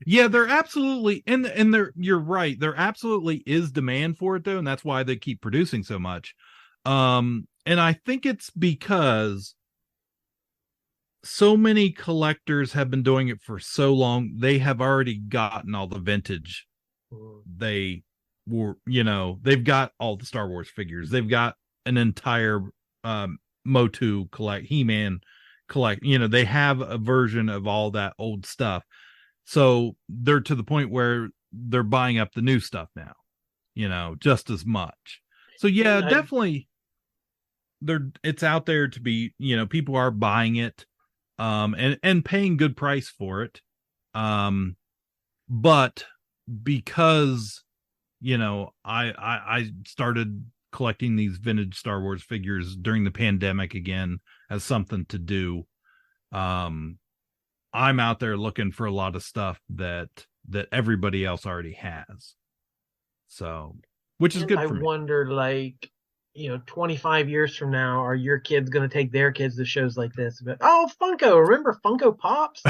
Yeah, they're absolutely, and you're right. There absolutely is demand for it though, and that's why they keep producing so much. And I think it's because so many collectors have been doing it for so long. They have already gotten all the vintage. They were, they've got all the Star Wars figures. They've got an entire Motu collect, He-Man collect. They have a version of all that old stuff. So they're to the point where they're buying up the new stuff now, just as much. So yeah, definitely it's out there to be, people are buying it, and paying good price for it. But because, I started collecting these vintage Star Wars figures during the pandemic again as something to do. I'm out there looking for a lot of stuff that everybody else already has. So, which is good for me. I wonder, 25 years from now, are your kids going to take their kids to shows like this? But, Funko, remember Funko Pops?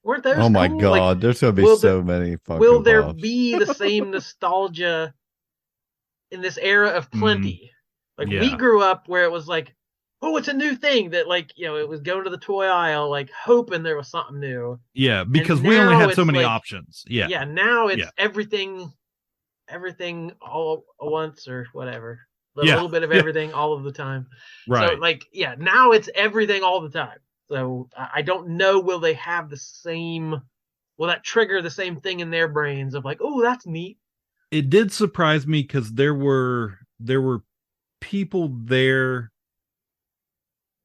Weren't those Oh my God, there's going to be so many Funko Pops. Will there be the same nostalgia in this era of plenty? We grew up where it was like, oh, it's a new thing that, it was going to the toy aisle, hoping there was something new. Yeah, because we only had so many options. Yeah. Yeah, now it's everything all at once or whatever. A little bit of everything all of the time. Right. So, now it's everything all the time. So I don't know, will they have will that trigger the same thing in their brains of oh, that's neat? It did surprise me because there were people there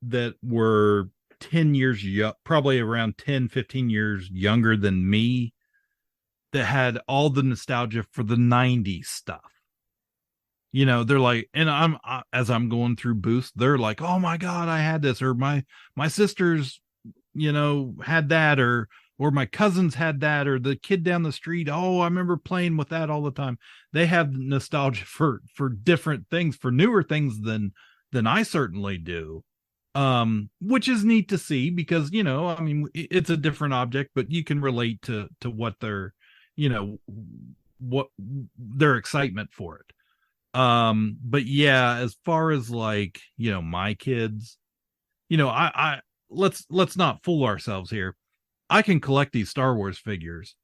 that were like 10 years, probably around 10, 15 years younger than me, that had all the nostalgia for the 90s stuff. You know, they're like, and as I'm going through booths, they're like, oh my God, I had this, or my sisters, you know, had that, or my cousins had that, or the kid down the street. Oh, I remember playing with that all the time. They have nostalgia for different things, for newer things than I certainly do. Which is neat to see, because, you know, I mean, it's a different object, but you can relate to what their, you know, what their excitement for it. But yeah, as far as like, you know, my kids, you know, I let's not fool ourselves here. I can collect these Star Wars figures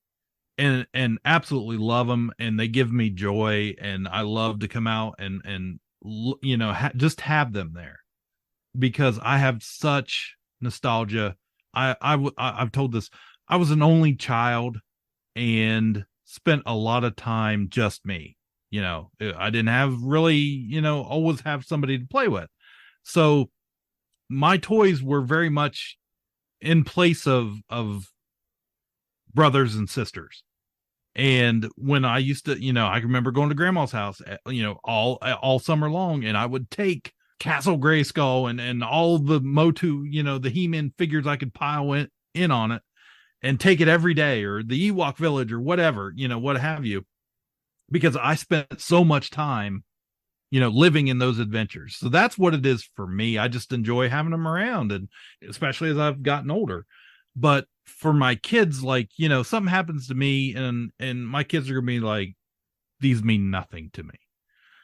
and absolutely love them, and they give me joy, and I love to come out and you know, just have them there, because I have such nostalgia. I've told this, I was an only child and spent a lot of time just me. You know, I didn't have really, you know, always have somebody to play with. So my toys were very much in place of brothers and sisters. And when I used to, you know, I remember going to grandma's house, you know, all summer long, and I would take Castle Grayskull and all the Motu, you know, the He-Man figures I could pile in on it, and take it every day, or the Ewok Village, or whatever, you know, what have you, because I spent so much time, you know, living in those adventures. So that's what it is for me. I just enjoy having them around, and especially as I've gotten older. But for my kids, like, you know, something happens to me, and my kids are gonna be like, these mean nothing to me.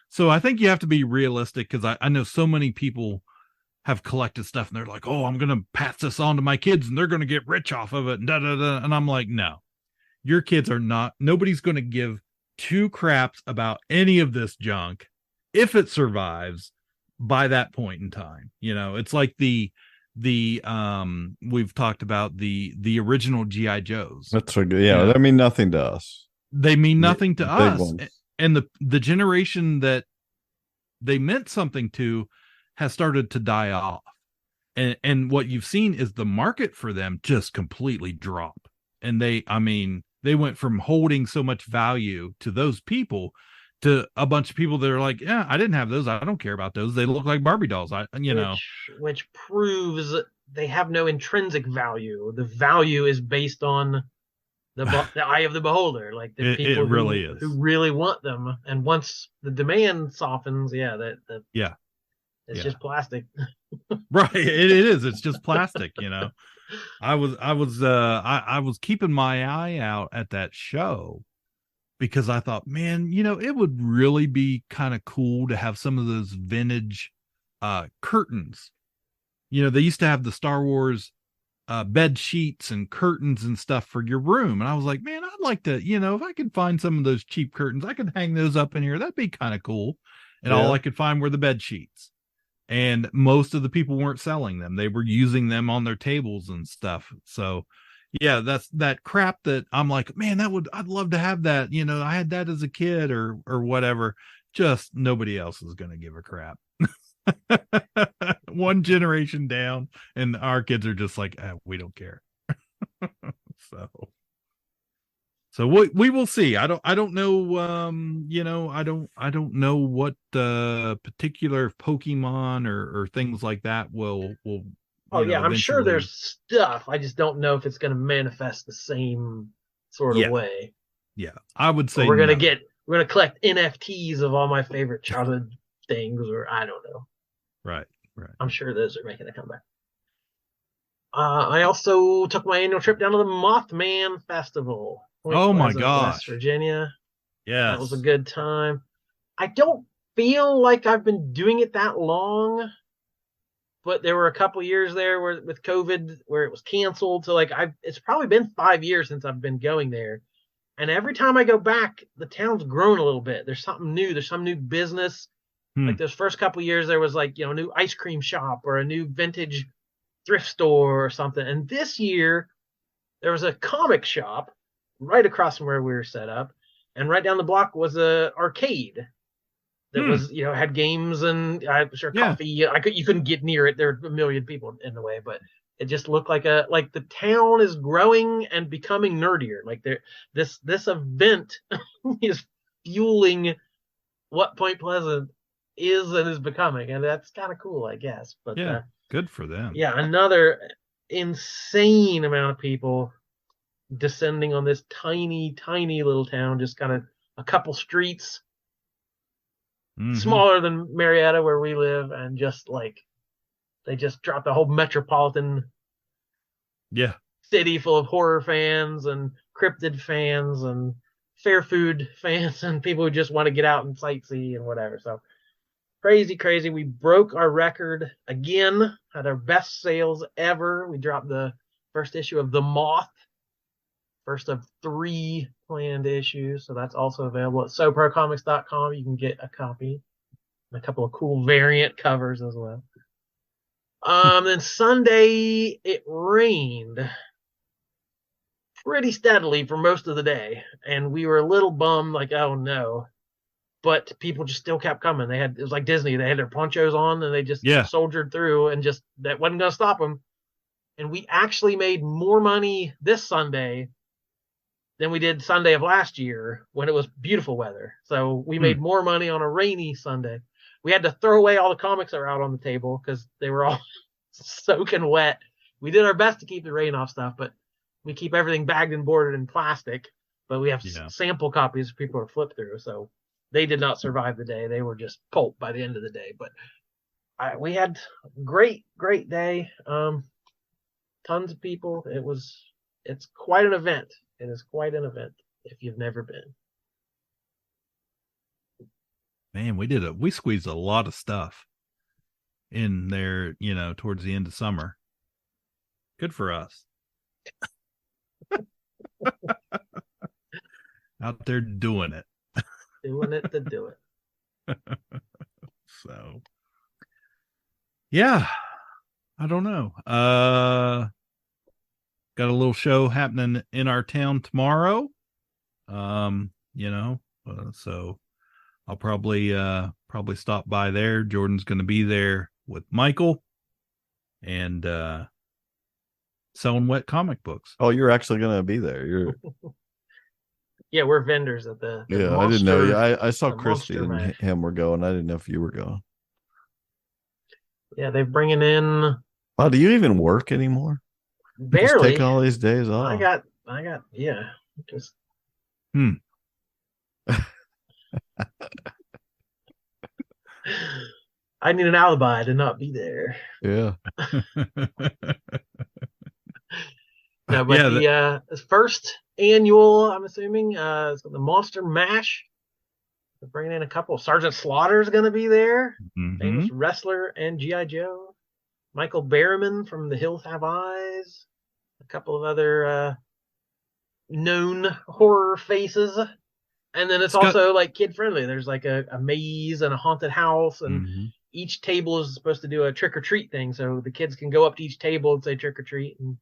So I think you have to be realistic, because I know so many people have collected stuff and they're like, oh, I'm gonna pass this on to my kids and they're gonna get rich off of it, and and I'm like, no, your kids are not. Nobody's gonna give two craps about any of this junk if it survives by that point in time. You know, it's like the we've talked about the original GI Joes. That's a good, yeah, they mean nothing to us. They mean nothing to us. Ones. And the generation that they meant something to has started to die off. And what you've seen is the market for them just completely drop. And they went from holding so much value to those people to a bunch of people that are like, yeah, I didn't have those. I don't care about those. They look like Barbie dolls. Which proves they have no intrinsic value. The value is based on the eye of the beholder. Like the people who really want them. And once the demand softens, it's just plastic. Right. It is. It's just plastic, you know. I was keeping my eye out at that show, because I thought, man, you know, it would really be kind of cool to have some of those vintage curtains. You know, they used to have the Star Wars bed sheets and curtains and stuff for your room. And I was like, man, I'd like to, you know, if I could find some of those cheap curtains, I could hang those up in here. That'd be kind of cool. And all I could find were the bed sheets. And most of the people weren't selling them. They were using them on their tables and stuff. So yeah, that's that crap that I'm like, man, I'd love to have that. You know, I had that as a kid or whatever. Just nobody else is going to give a crap. One generation down, and our kids are just like, we don't care. So we will see. I don't know. You know, I don't know what particular Pokemon or things like that will. Oh yeah, I'm sure there's stuff. I just don't know if it's going to manifest the same sort of way. Yeah, I would say we're gonna collect NFTs of all my favorite childhood things, or I don't know. Right. I'm sure those are making a comeback. I also took my annual trip down to the Mothman Festival. Oh my gosh, West Virginia. Yeah, that was a good time. I don't feel like I've been doing it that long, but there were a couple years there with COVID where it was canceled. So like it's probably been 5 years since I've been going there. And every time I go back, the town's grown a little bit. There's something new. There's some new business. Like those first couple years, there was like, you know, a new ice cream shop or a new vintage thrift store or something. And this year, there was a comic shop right across from where we were set up. And right down the block was a arcade that was, you know, had games and I'm sure coffee. You couldn't get near it. There were a million people in the way, but It just looked like the town is growing and becoming nerdier. Like this event is fueling what Point Pleasant is and is becoming, and that's kind of cool, I guess. But yeah, good for them. yeah, another insane amount of people descending on this tiny little town, just kind of a couple streets smaller than Marietta where we live, and just like they just dropped a whole metropolitan city full of horror fans and cryptid fans and fair food fans and people who just want to get out and sightsee and whatever. So crazy. We broke our record again, had our best sales ever. We dropped the first issue of The Moth, first of 3 planned issues. So that's also available at soprocomics.com. You can get a copy and a couple of cool variant covers as well. Then Sunday, it rained pretty steadily for most of the day, and we were a little bummed, like, oh no. But people just still kept coming. It was like Disney. They had their ponchos on, and they just soldiered through, and just that wasn't going to stop them. And we actually made more money this Sunday than we did Sunday of last year when it was beautiful weather. So we made more money on a rainy Sunday. We had to throw away all the comics that were out on the table because they were all soaking wet. We did our best to keep the rain off stuff, but we keep everything bagged and boarded in plastic. But we have sample copies for people to flip through. So they did not survive the day. They were just pulp by the end of the day. But we had a great day. Tons of people. It's quite an event. It is quite an event if you've never been. Man, we squeezed a lot of stuff in there, towards the end of summer. Good for us. Out there doing it. Doing it to do it. So, yeah, I don't know. Got a little show happening in our town tomorrow. So I'll probably stop by there. Jordan's going to be there with Michael and selling wet comic books. Oh, you're actually going to be there. You're Yeah, we're vendors at the monster, I didn't know. I saw Christy and him were going. I didn't know if you were going. Yeah, they're bringing in. Oh, do you even work anymore? Barely. Just take all these days off. I got. Yeah. Just. I need an alibi to not be there. Yeah. No, but the first annual, I'm assuming, the Monster Mash. They're bringing in a couple. Sergeant Slaughter's going to be there. Famous wrestler and G.I. Joe. Michael Berryman from The Hills Have Eyes. A couple of other known horror faces. And then it's also like kid friendly. There's like a maze and a haunted house, and each table is supposed to do a trick or treat thing. So the kids can go up to each table and say trick or treat and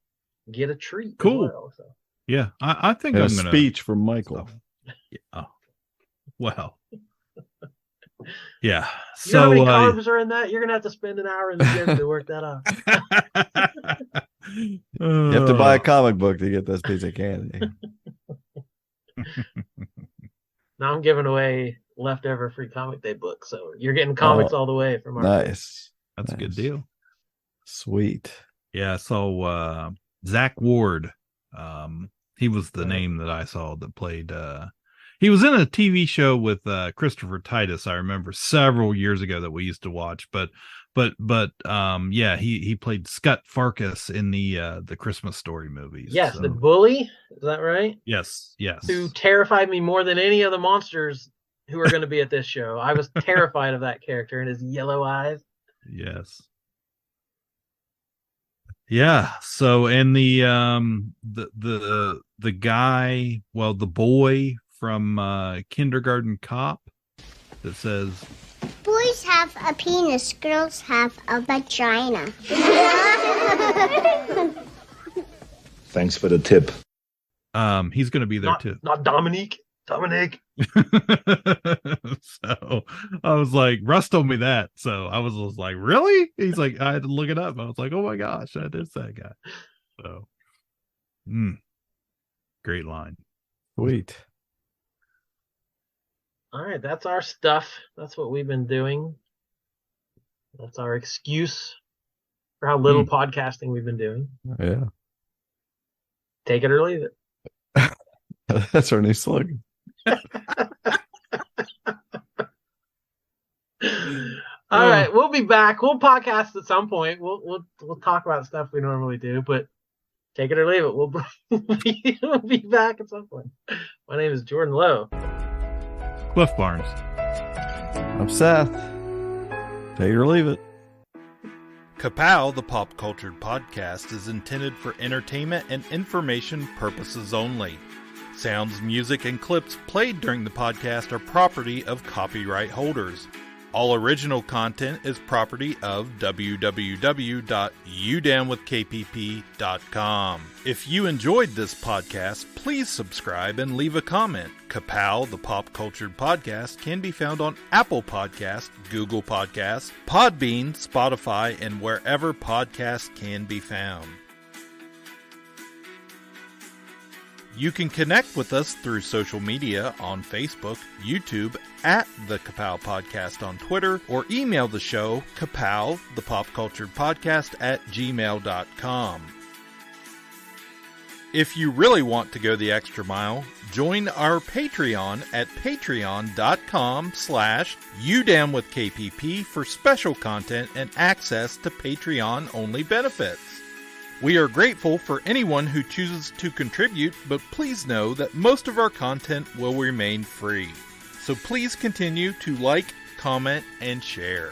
get a treat. Cool. As well, so. Yeah, I think and I'm a gonna speech from Michael. Yeah. Oh, well. Yeah. You know how many carbs are in that? You're gonna have to spend an hour in the gym to work that out. You have to buy a comic book to get this piece of candy. Now I'm giving away leftover free comic day books, so you're getting comics all the way from our nice. That's a good deal. Sweet. Yeah. So Zach Ward, he was the name that I saw that played. He was in a TV show with Christopher Titus. I remember several years ago that we used to watch, but yeah, he played Scott Farkas in the Christmas Story movies. Yes, the bully. Is that right? Yes. Who terrified me more than any of the monsters who are going to be at this show. I was terrified of that character and his yellow eyes. Yes. Yeah. So, and the guy, well, the boy from Kindergarten Cop that says, boys have a penis, girls have a vagina. Thanks for the tip. He's going to be there too. Not Dominique. Dominic. So I was like, Russ told me that. So I was like, really? He's like, I had to look it up. I was like, oh my gosh, that is that guy. So, great line. Sweet. All right, that's our stuff. That's what we've been doing. That's our excuse for how little podcasting we've been doing. Yeah. Take it or leave it. That's our new slogan. All right, we'll be back. We'll podcast at some point. We'll talk about stuff we normally do, but take it or leave it. We'll be back at some point. My name is Jordan Lowe. Cliff Barnes. I'm Seth. Take it or leave it. Ka-Pow, the pop culture podcast, is intended for entertainment and information purposes only. Sounds, music, and clips played during the podcast are property of copyright holders. All original content is property of www.udownwithkpp.com. If you enjoyed this podcast, please subscribe and leave a comment. Ka-Pow, the pop culture podcast, can be found on Apple Podcasts, Google Podcasts, Podbean, Spotify, and wherever podcasts can be found. You can connect with us through social media on Facebook, YouTube, at the Ka-Pow Podcast on Twitter, or email the show, Ka-Pow, the pop culture podcast at gmail.com. If you really want to go the extra mile, join our Patreon at patreon.com/udownwithkpp for special content and access to Patreon-only benefits. We are grateful for anyone who chooses to contribute, but please know that most of our content will remain free. So please continue to like, comment, and share.